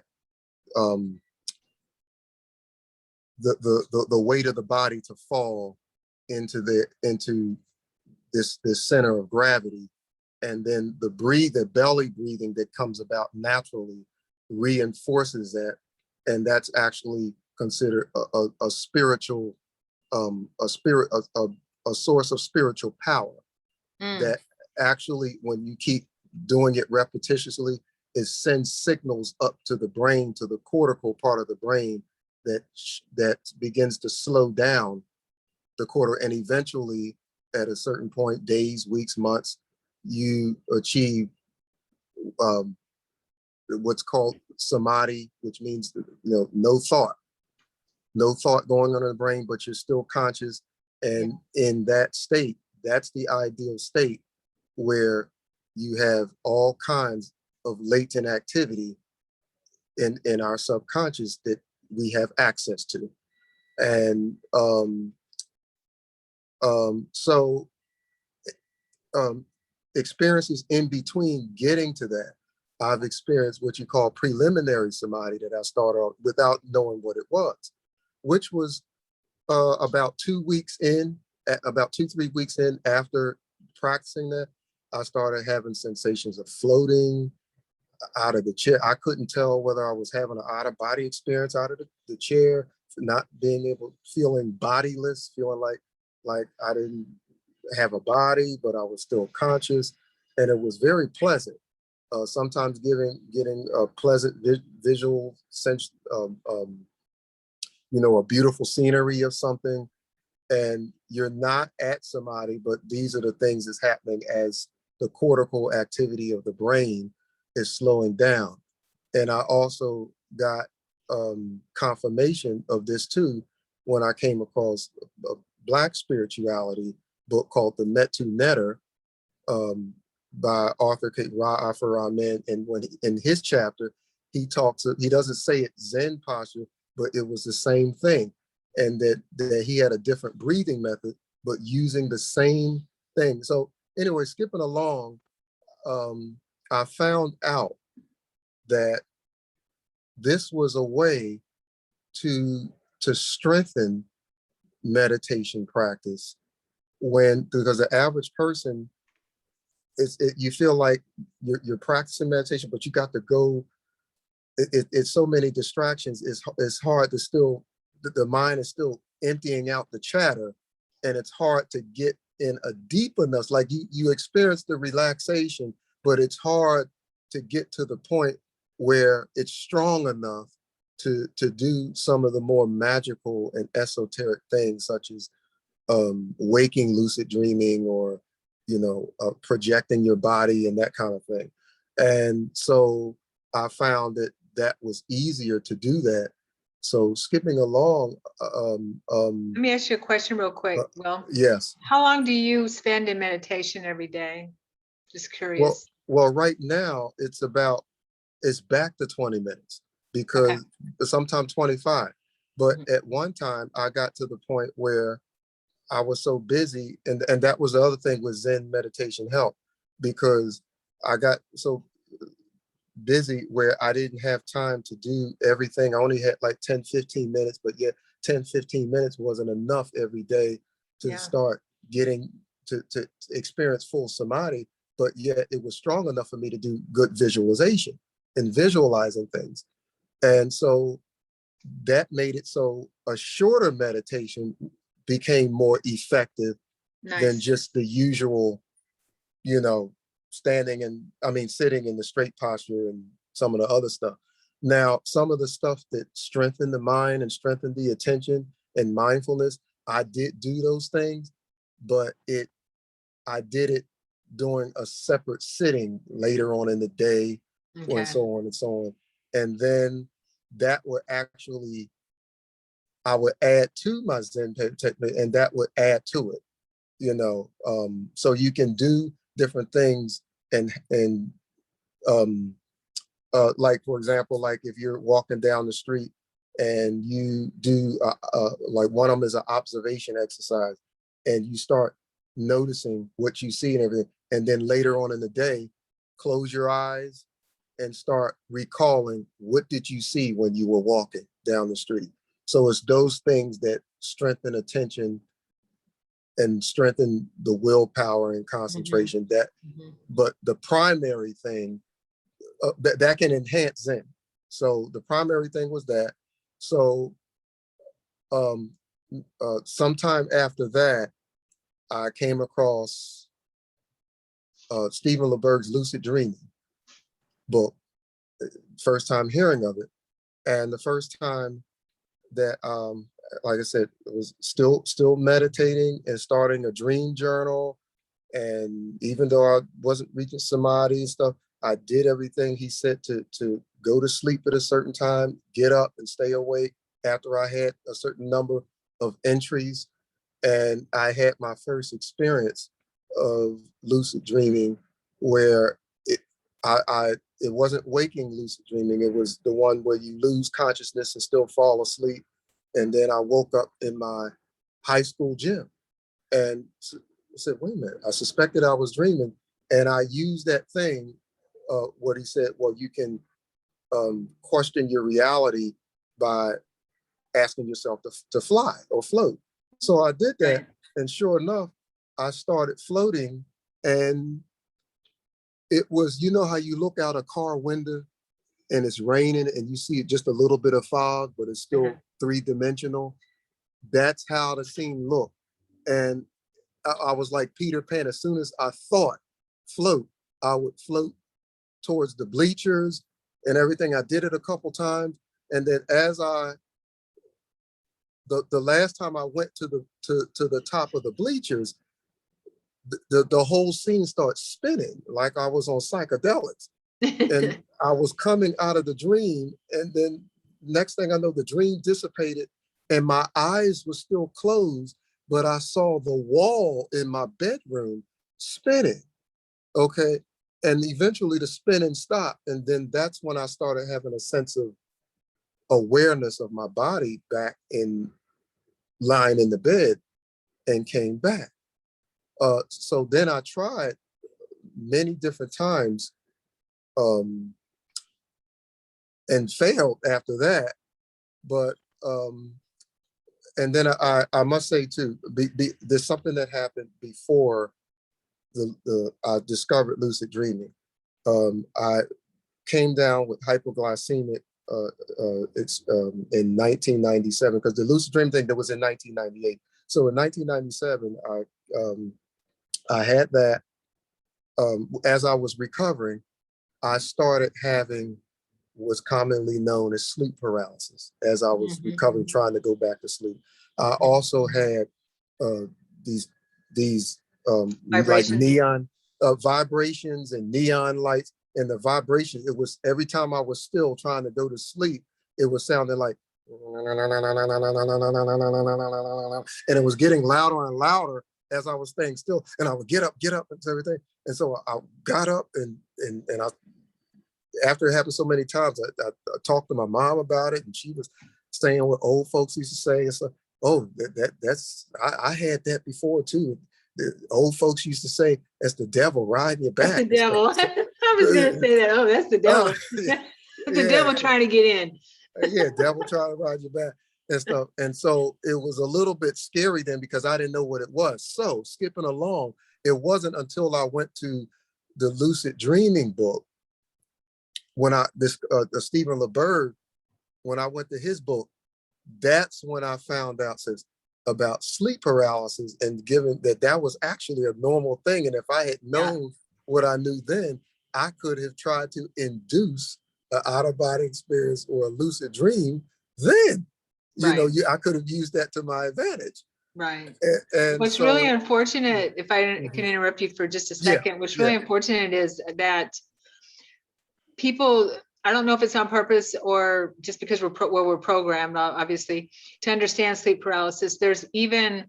the weight of the body to fall into this center of gravity, and then the belly breathing that comes about naturally reinforces that, and that's actually considered a spiritual, a source of spiritual power. That actually, when you keep doing it repetitiously, it sends signals up to the brain, to the cortical part of the brain, that begins to slow down the quarter, and eventually, at a certain point, days, weeks, months, you achieve what's called samadhi, which means no thought going on in the brain, but you're still conscious. And in that state, that's the ideal state where you have all kinds of latent activity in our subconscious that we have access to. And so experiences in between getting to that, I've experienced what you call preliminary samadhi that I started off without knowing what it was, which was about 2 weeks in, about 3 weeks in after practicing that, I started having sensations of floating out of the chair. I couldn't tell whether I was having an out of body experience out of the chair, not being able, feeling bodiless, feeling like I didn't have a body, but I was still conscious, and it was very pleasant. Sometimes getting a pleasant visual sense, a beautiful scenery of something, and you're not at samadhi, but these are the things that's happening as the cortical activity of the brain is slowing down. And I also got confirmation of this too when I came across a Black spirituality book called The Metu Netter, by Arthur K. Rahman. And when in his chapter, he doesn't say it Zen posture, but it was the same thing. And that he had a different breathing method, but using the same thing. So anyway, skipping along, I found out that this was a way to strengthen meditation practice, because the average person, you feel like you're practicing meditation, but you got to go. It's so many distractions. It's hard to still. The mind is still emptying out the chatter, and it's hard to get in a deep enough. Like you experience the relaxation, but it's hard to get to the point where it's strong enough to do some of the more magical and esoteric things, such as waking lucid dreaming, or projecting your body and that kind of thing. And so I found that was easier to do that. So skipping along, Let me ask you a question real quick. Well, yes. How long do you spend in meditation every day? Just curious. Well, right now it's back to 20 minutes, because sometimes 25. But at one time I got to the point where I was so busy, and that was the other thing with Zen meditation help, because I got so busy where I didn't have time to do everything. I only had like 10-15 minutes, but yet 10-15 minutes wasn't enough every day to start getting to experience full samadhi, but yet it was strong enough for me to do good visualization and visualizing things. And so that made it so a shorter meditation became more effective than just the usual, sitting in the straight posture and some of the other stuff. Now, some of the stuff that strengthened the mind and strengthened the attention and mindfulness, I did do those things, but I did it during a separate sitting later on in the day, and so on and so on. And then that would actually, I would add to my Zen technique, and that would add to it, so you can do different things, and like, for example, like if you're walking down the street and you do like one of them is an observation exercise, and you start noticing what you see and everything, and then later on in the day, close your eyes and start recalling, what did you see when you were walking down the street? So it's those things that strengthen attention and strengthen the willpower and concentration. But the primary thing that can enhance Zen. So the primary thing was that. So sometime after that, I came across Stephen LeBerg's Lucid Dreaming book. First time hearing of it, and the first time that, like I said, it was still meditating and starting a dream journal. And even though I wasn't reaching samadhi and stuff, I did everything he said to go to sleep at a certain time, get up and stay awake after I had a certain number of entries. And I had my first experience of lucid dreaming where it wasn't waking lucid dreaming. It was the one where you lose consciousness and still fall asleep. And then I woke up in my high school gym and I said, wait a minute, I suspected I was dreaming. And I used that thing, what he said, well, you can question your reality by asking yourself to fly or float. So I did that. And sure enough, I started floating, and it was, you know how you look out a car window and it's raining and you see just a little bit of fog, but it's still three-dimensional. That's how the scene looked. And I was like Peter Pan. As soon as I thought float, I would float towards the bleachers and everything. I did it a couple times. And then as the last time I went to the top of the bleachers, the whole scene started spinning like I was on psychedelics. And I was coming out of the dream, and then next thing I know, the dream dissipated and my eyes were still closed, but I saw the wall in my bedroom spinning. Okay. And eventually the spinning stopped. And then that's when I started having a sense of awareness of my body back in lying in the bed and came back. So then I tried many different times and failed after that. But and then I must say too, there's something that happened before I discovered lucid dreaming. I came down with hypoglycemic in 1997, because the lucid dream thing that was in 1998. So in 1997, I had that. As I was recovering, I started having what's commonly known as sleep paralysis as I was recovering, trying to go back to sleep. I also had these like neon vibrations and neon lights, and the vibration, it was every time I was still trying to go to sleep, it was sounding like, and it was getting louder and louder as I was staying still. And I would get up and everything. And so I got up and I, after it happened so many times, I talked to my mom about it, and she was saying what old folks used to say. And so, oh, that's I had that before too. The old folks used to say, that's the devil riding your back. That's the devil. I was going to say that. Oh, that's the devil. The devil trying to get in. Yeah, devil trying to ride your back and stuff. And so it was a little bit scary then, because I didn't know what it was. So skipping along, it wasn't until I went to the lucid dreaming book, when the Stephen LeBerg, when I went to his book, that's when I found out about sleep paralysis, and given that was actually a normal thing. And if I had known what I knew then, I could have tried to induce an out-of-body experience or a lucid dream then. You know, I could have used that to my advantage. Right. And what's so, really unfortunate, if I can interrupt you for just a second, what's really unfortunate is that people, I don't know if it's on purpose or just because we're programmed, obviously, to understand sleep paralysis. There's even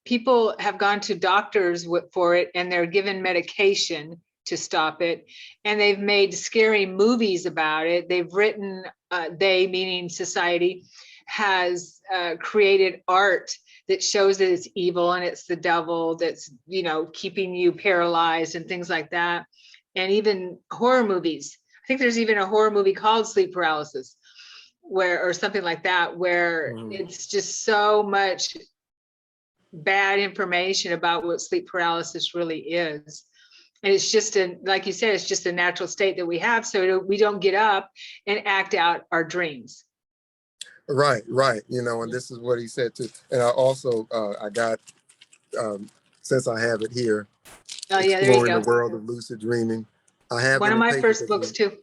people have gone to doctors for it, and they're given medication to stop it. And they've made scary movies about it. They've written, they meaning society, has created art that shows that it's evil and it's the devil that's, keeping you paralyzed and things like that. And even horror movies. I think there's even a horror movie called Sleep Paralysis, or something like that, where it's just so much bad information about what sleep paralysis really is. And it's just like you said, it's just a natural state that we have. So we don't get up and act out our dreams. Right, right. You know, and this is what he said too. And I also, I got, since I have it here, Oh yeah, there you Exploring the go. World of Lucid Dreaming. I have One it of in my paper. first books too.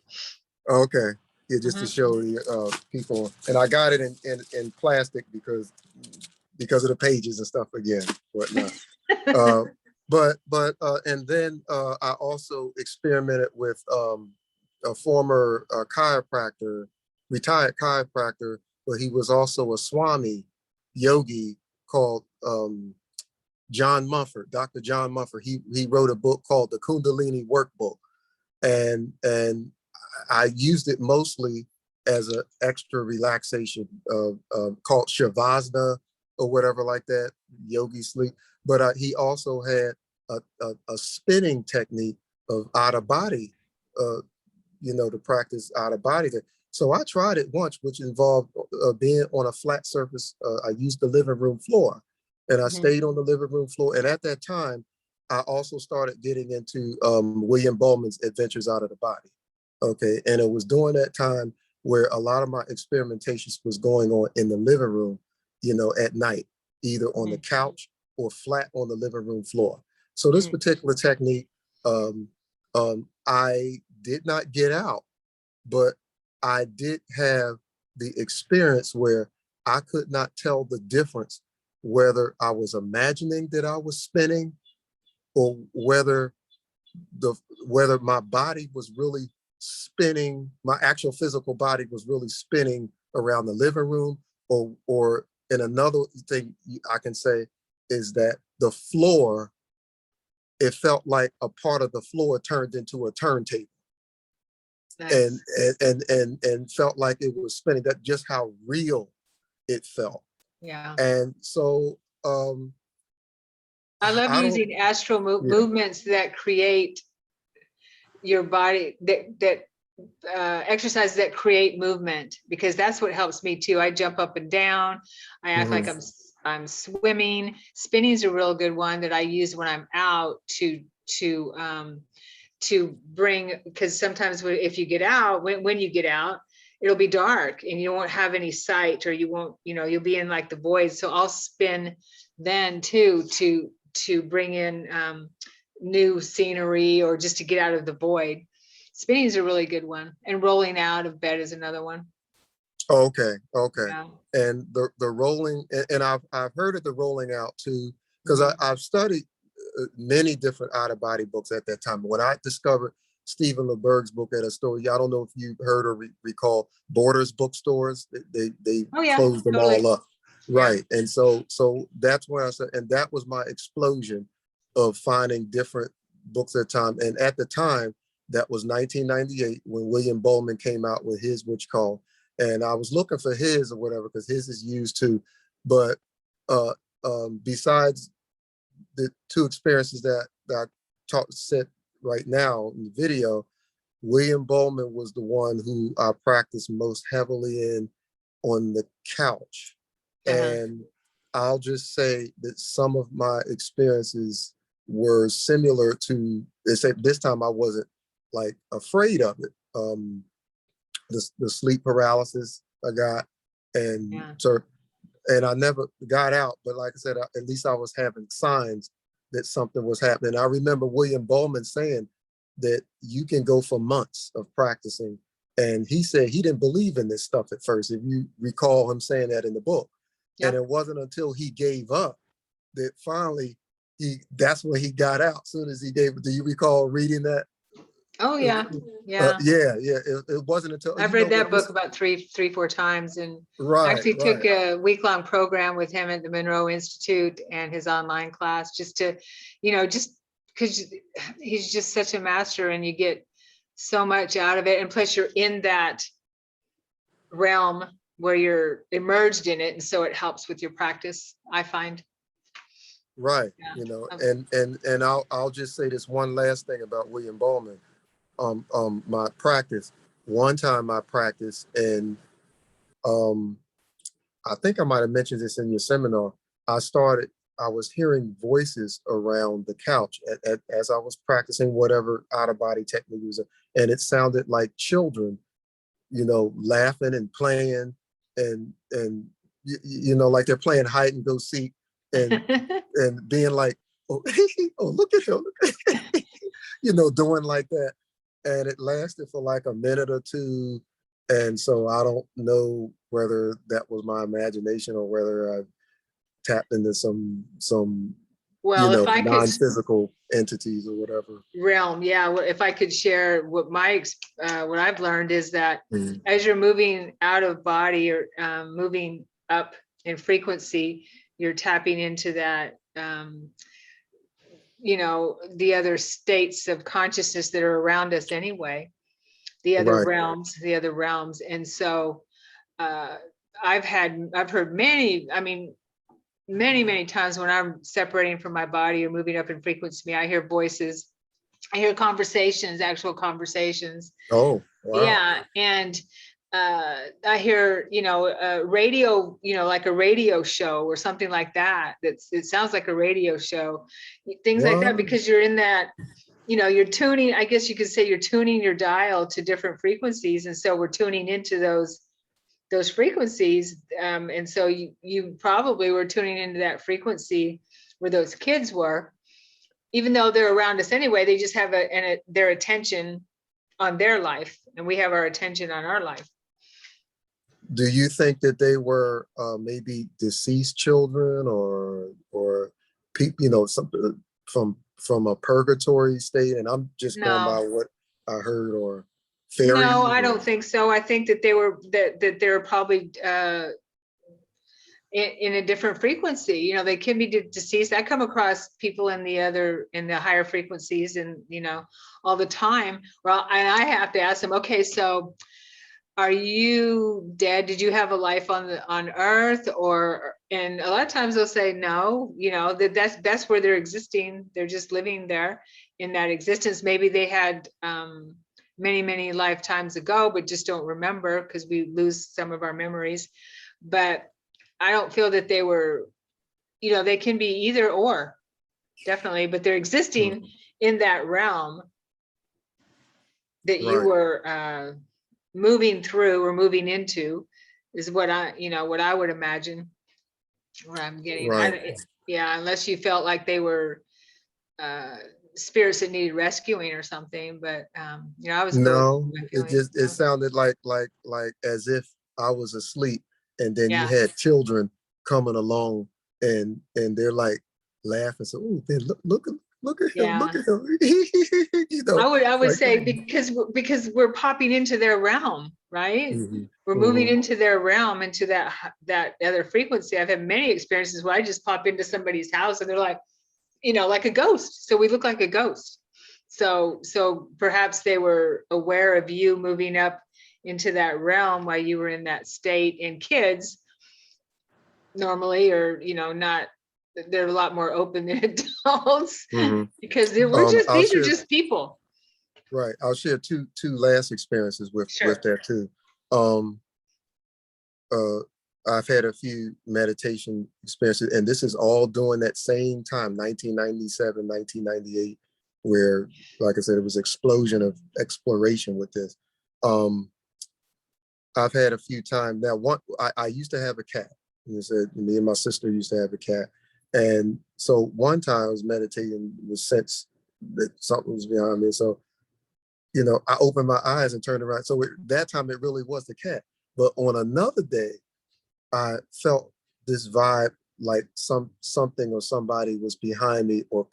Okay. Yeah, just to Mhm. show the people. And I got it in plastic because of the pages and stuff again, whatnot. Uh, and then I also experimented with a former chiropractor, retired chiropractor, but he was also a Swami yogi called John Mumford, Dr. John Mumford. He wrote a book called the Kundalini Workbook, and I used it mostly as an extra relaxation called Shavasana or whatever like that, yogi sleep. But he also had a spinning technique of out of body, uh, to practice out of body. So I tried it once, which involved being on a flat surface. I used the living room floor, and I Mhm. stayed on the living room floor. And at that time, I also started getting into William Bowman's Adventures Out of the Body. Okay, and it was during that time where a lot of my experimentations was going on in the living room, at night, either on the Mhm. couch or flat on the living room floor. So this Mhm. particular technique, I did not get out, but I did have the experience where I could not tell the difference whether I was imagining that I was spinning or the whether my body was really spinning, my actual physical body was really spinning around the living room, or and another thing I can say is that the floor, it felt like a part of the floor turned into a turntable, and Nice. and felt like it was spinning. That just how real it felt. Yeah. And so I love I don't, using astral yeah. movements that create your body, that exercises that create movement, because that's what helps me too. I jump up and down. I act like Mhm. I'm swimming. Spinning is a real good one that I use when I'm out to bring, because sometimes if you get out, when you get out, it'll be dark and you won't have any sight, or you won't, you'll be in like the void. So I'll spin then too, to bring in new scenery, or just to get out of the void. Spinning is a really good one, and rolling out of bed is another one. Okay, okay. Yeah. And the rolling, and I've heard of the rolling out too, because Mhm. I've studied many different out of body books at that time. When I discovered Stephen LeBerg's book at a store, I don't know if you heard or recall Borders bookstores. They Oh yeah, closed them all totally. up, Yeah. right? And so that's when I said, and that was my explosion of finding different books at the time. And at the time, that was 1998 when William Bowman came out with his, which called, and I was looking for his or whatever because his is used too. But uh, besides the two experiences that I said right now in the video, William Bowman was the one who I practiced most heavily in on the couch. Uh-huh. And I'll just say that some of my experiences were similar to, except this time I wasn't like afraid of it. The sleep paralysis I got, and Yeah. so, and I never got out, but like I said, at least I was having signs that something was happening. I remember William Bowman saying that you can go for months of practicing, and he said he didn't believe in this stuff at first, if you recall him saying that in the book. And Yep. it wasn't until he gave up that finally that's when he got out. Soon as he gave, do you recall reading that? Oh yeah. Yeah. Yeah, yeah. It wasn't until, I've read what that book this, about three, 4 times, and I right, actually took right. a week-long program with him at the Monroe Institute and his online class, just to, just because he's just such a master, and you get so much out of it. And plus you're in that realm where you're immersed in it. And so it helps with your practice, I find. Right, Yeah. and I'll just say this one last thing about William Bowman. My practice. One time I practiced, and um, I think I might have mentioned this in your seminar. I started I was hearing voices around the couch as I was practicing whatever out of body technique was, and it sounded like children, laughing and playing, and like they're playing hide and go seek, and being like, oh, oh, look at him, doing like that, and it lasted for like a minute or two, and so I don't know whether that was my imagination or whether I tapped into some well, if I could non-physical entities or whatever realm, yeah. Well, if I could share what what I've learned is that as you're moving out of body or moving up in frequency, you're tapping into that, the other states of consciousness that are around us anyway, the other right. realms. And so I've heard many, many times when I'm separating from my body or moving up in frequency, I hear voices, I hear conversations, actual conversations. Oh, wow. Yeah. And I hear, radio, like a radio show or something like that. It sounds like a radio show, things like that, because you're in that, you're tuning, I guess you could say you're tuning your dial to different frequencies. And so we're tuning into those frequencies. And so you probably were tuning into that frequency where those kids were, even though they're around us anyway. They just have their attention on their life, and we have our attention on our life. Do you think that they were maybe deceased children or people, something from a purgatory state? And I'm just going by what I heard, or fairies? No, I don't think so. I think that they were probably in a different frequency. They can be deceased. I come across people in the higher frequencies, and all the time. Well, and I have to ask them, okay, so are you dead? Did you have a life on Earth? And a lot of times they'll say no. That's where they're existing. They're just living there in that existence. Maybe they had many lifetimes ago, but just don't remember because we lose some of our memories. But I don't feel that they were, they can be either or, definitely, but they're existing in that realm that you were moving through or moving into, is what I would imagine, where I'm getting. Unless you felt like they were spirits that needed rescuing or something, but I was it sounded like as if I was asleep, and then you had children coming along, and they're like laughing, so look at him, look at him. I would say because we're popping into their realm, right? We're moving into their realm, into that other frequency. I've had many experiences where I just pop into somebody's house and they're like, like a ghost. So we look like a ghost. So perhaps they were aware of you moving up into that realm while you were in that state. And kids normally are, not, they're a lot more open than adults, because these are just people. Right. I'll share two last experiences with that too. I've had a few meditation experiences, and this is all during that same time, 1997, 1998, where, like I said, it was explosion of exploration with this. I've had a few times now. I used to have a cat. You said me and my sister used to have a cat, and so one time I was meditating, was sense that something was behind me. So, I opened my eyes and turned around. So that time it really was the cat. But on another day, I felt this vibe, like something or somebody was behind me, or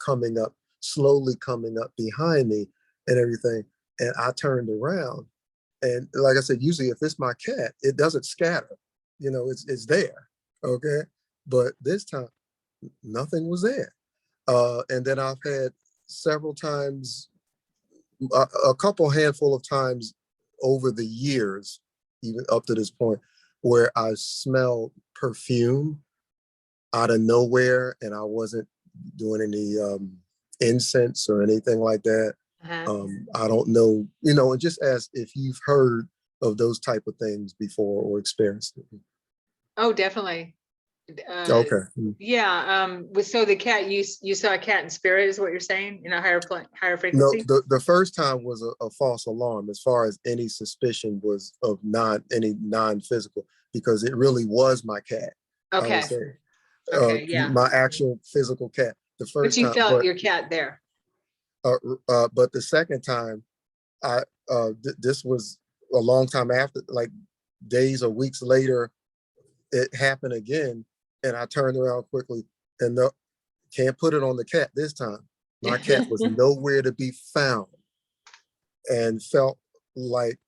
slowly coming up behind me and everything. And I turned around, and like I said, usually if it's my cat, it doesn't scatter, it's there. Okay. But this time nothing was there. And then I've had several times, a couple handful of times over the years, even up to this point, where I smelled perfume out of nowhere, and I wasn't doing any incense or anything like that. I don't know, and just ask if you've heard of those type of things before or experienced it. Oh, definitely. Okay. Mm. Yeah, so the cat, you saw a cat in spirit is what you're saying, in a higher No, frequency? the first time was a false alarm as far as any suspicion was of any non-physical, because it really was my cat, I would Okay, say. okay, yeah. My actual physical cat the But first you time, felt your cat there. uh, but the second time, this was a long time after, like days or weeks later, it happened again, and I turned around quickly, and no, can't put it on the cat this time. My cat was nowhere to be found, and felt like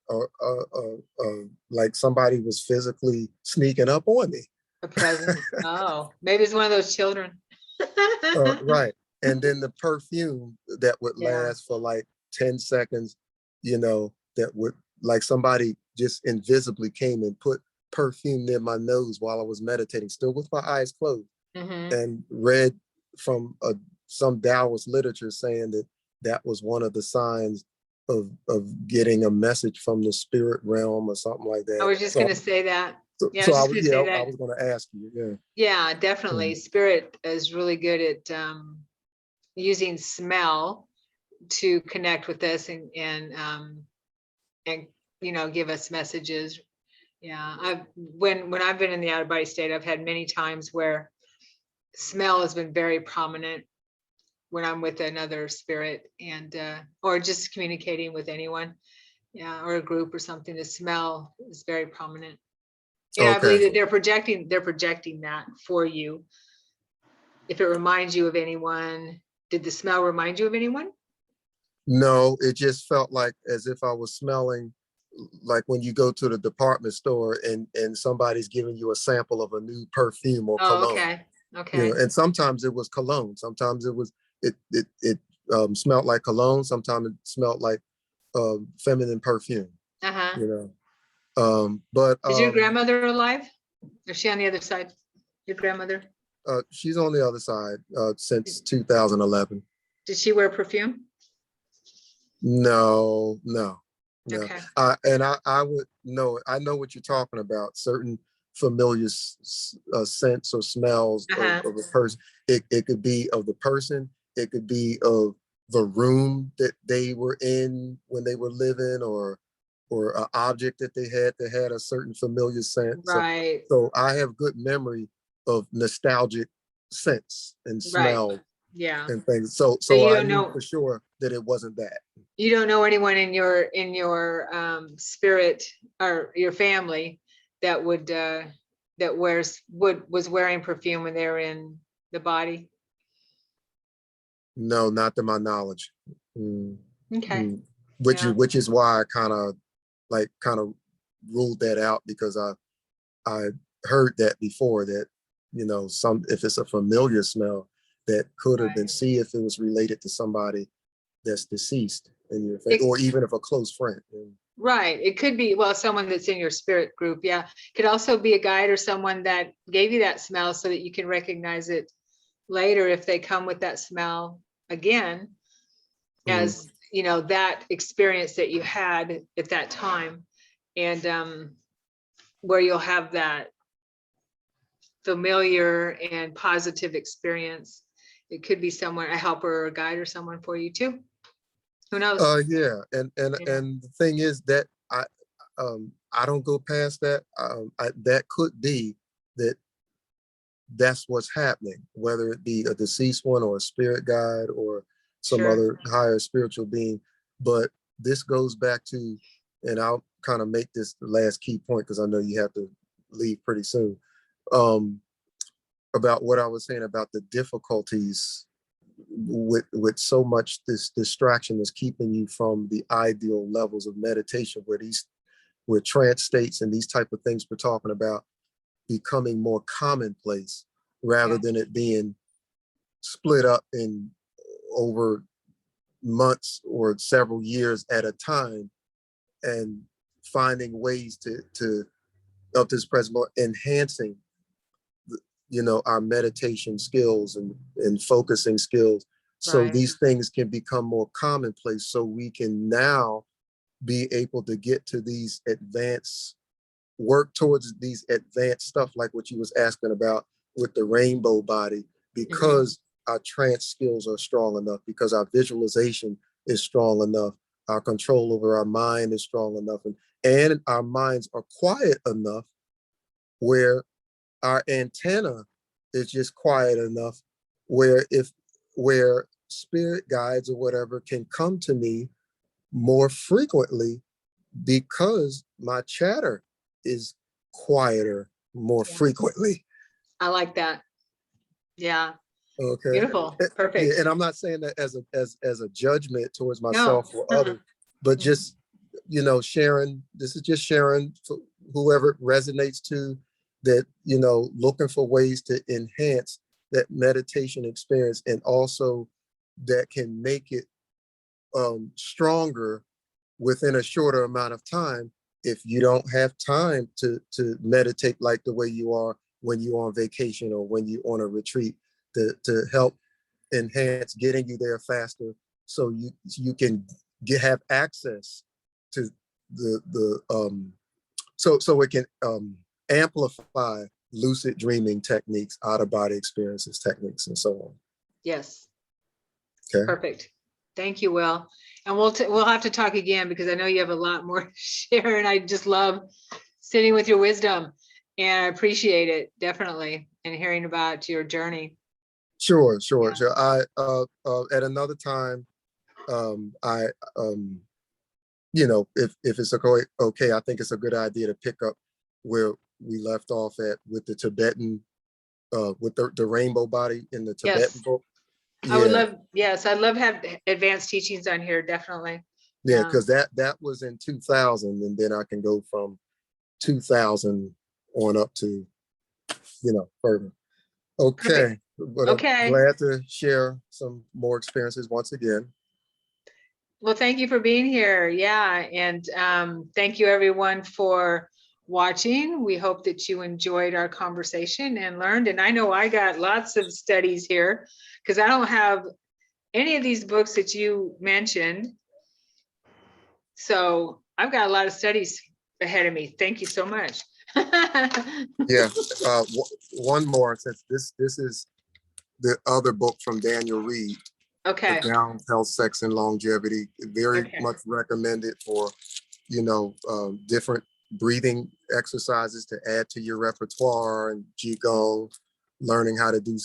like somebody was physically sneaking up on me. A present. Oh, maybe it's one of those children. Right. And then the perfume that would Yeah. last for like 10 seconds, that would, like somebody just invisibly came and put perfume near my nose while I was meditating, still with my eyes closed, Hmm. and read from some Taoist literature saying that that was one of the signs of getting a message from the spirit realm or something like I that. was just gonna say that. Yeah, I was I just was, gonna yeah, say I that. was going to ask you. Yeah. Yeah, definitely. Mm. Spirit is really good at using smell to connect with us and give us messages. Yeah, when I've been in the out of body state, I've had many times where smell has been very prominent when I'm with another spirit, and or just communicating with anyone, yeah, or a group or something. The smell is very prominent. And I Okay. believe that they're projecting that for you. If it reminds you of anyone, did the smell remind you of anyone? No, it just felt like as if I was smelling, like when you go to the department store and somebody's giving you a sample of a new perfume or Oh, cologne. okay. Okay. And sometimes it was cologne. Sometimes it smelled like cologne. Sometimes it smelled like feminine perfume. Uh-huh. You but Is your grandmother alive? Is she on the other side? Your grandmother? she's on the other side since 2011. Did she wear perfume? No, no, no. Okay. I would know. I know what you're talking about. Certain familiar scents or smells Uh-huh. of a person. It could be of the person. It could be of the room that they were in when they were living, or an object that they had a certain familiar scent. So Right. so I have good memory of nostalgic scents and Right. smell Yeah. and things. So So so you I don't knew know for sure that it wasn't that. you don't know anyone in your spirit or your family that was wearing perfume when they were in the body. No, not to my knowledge. Mm, Okay. mm. Which is Yeah. which is why I kind of ruled that out, because I heard that before, that some, if it's a familiar smell, that could have been, Right. see if it was related to somebody that's deceased in your family, It, or even if a close friend. right. It could be, well, someone that's in your spirit group. Yeah. Could also be a guide or someone that gave you that smell so that you can recognize it later if they come with that smell again, Mm. as that experience that you had at that time, and where you'll have that familiar and positive experience. It could be someone, a helper or a guide or someone for you too. Who knows? Yeah, and and Yeah. and the thing is that I don't go past that. That could be that that's what's happening, whether it be a deceased one or a spirit guide or some Sure. other higher spiritual being. But this goes back to, and I'll kind of make this the last key point because I know you have to leave pretty soon, um, about what I was saying about the difficulties with so much this distraction is keeping you from the ideal levels of meditation, where trance states and these type of things we're talking about becoming more commonplace, rather Yeah. than it being split up in over months or several years at a time, and finding ways to up to this present moment, enhancing our meditation skills and focusing skills, so Right. these things can become more commonplace, so we can now be able to get to these advanced work towards these advanced stuff, like what you was asking about, with the rainbow body because our trance skills are strong enough, because our visualization is strong enough, our control over our mind is strong enough, and our minds are quiet enough where our antenna is just quiet enough where spirit guides or whatever can come to me more frequently because my chatter is quieter more frequently. I like that. Yeah. Okay. Beautiful. Yeah, Perfect. and I'm not saying that as a judgment towards No. myself or others, but just, you know, Sharon, this is just Sharon, for whoever resonates to that, you know, looking for ways to enhance that meditation experience, and also that can make it stronger within a shorter amount of time. If you don't have time to meditate like the way you are when you're on vacation or when you're on a retreat, to help enhance getting you there faster, so you can have access to so it can amplify lucid dreaming techniques, out of body experiences techniques, and so on. Yes. Okay. Perfect. Thank you, Will. And we'll have to talk again because I know you have a lot more to share, and I just love sitting with your wisdom, and I appreciate it definitely, and hearing about your journey. Sure. Yeah. I at another time, I you know, if it's okay, I think it's a good idea to pick up where we left off at with the Tibetan, with the rainbow body in the Tibetan Yes. book. I would Yeah, love, yes, I'd love to have advanced teachings on here, definitely. yeah, because that was in 2000, and then I can go from 2000 on up to, you know, further. Okay, Perfect. but I'm Okay. glad to share some more experiences once again. Well, thank you for being here. Yeah. And thank you everyone for watching. We hope that you enjoyed our conversation and learned. And I know I got lots of studies here because I don't have any of these books that you mentioned. So I've got a lot of studies ahead of me. Thank you so much. Yeah, one more, since this is the other book from Daniel Reed, Okay. Balance, Health, Sex, and Longevity. Very much recommended for, you know, different breathing exercises to add to your repertoire, and Qigong, learning how to do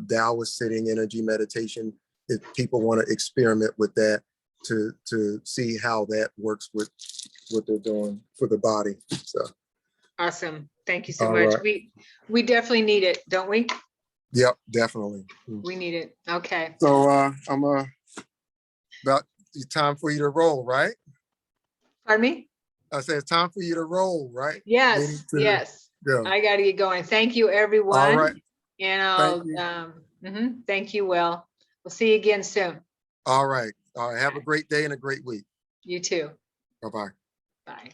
Taoist sitting energy meditation. If people want to experiment with that to see how that works with what they're doing for the body. So Awesome. Thank you so all much. right. We definitely need it, don't we? Yep, definitely. We need it. Okay. So I'm about time for you to roll, right? Pardon me? I said it's time for you to roll, right? Yes, yes. Go. I got to get going. Thank you, everyone. All right. And Thank I'll, you. thank you, Will. We'll see you again soon. All right. All right. Have a great day and a great week. You too. Bye-bye. Bye.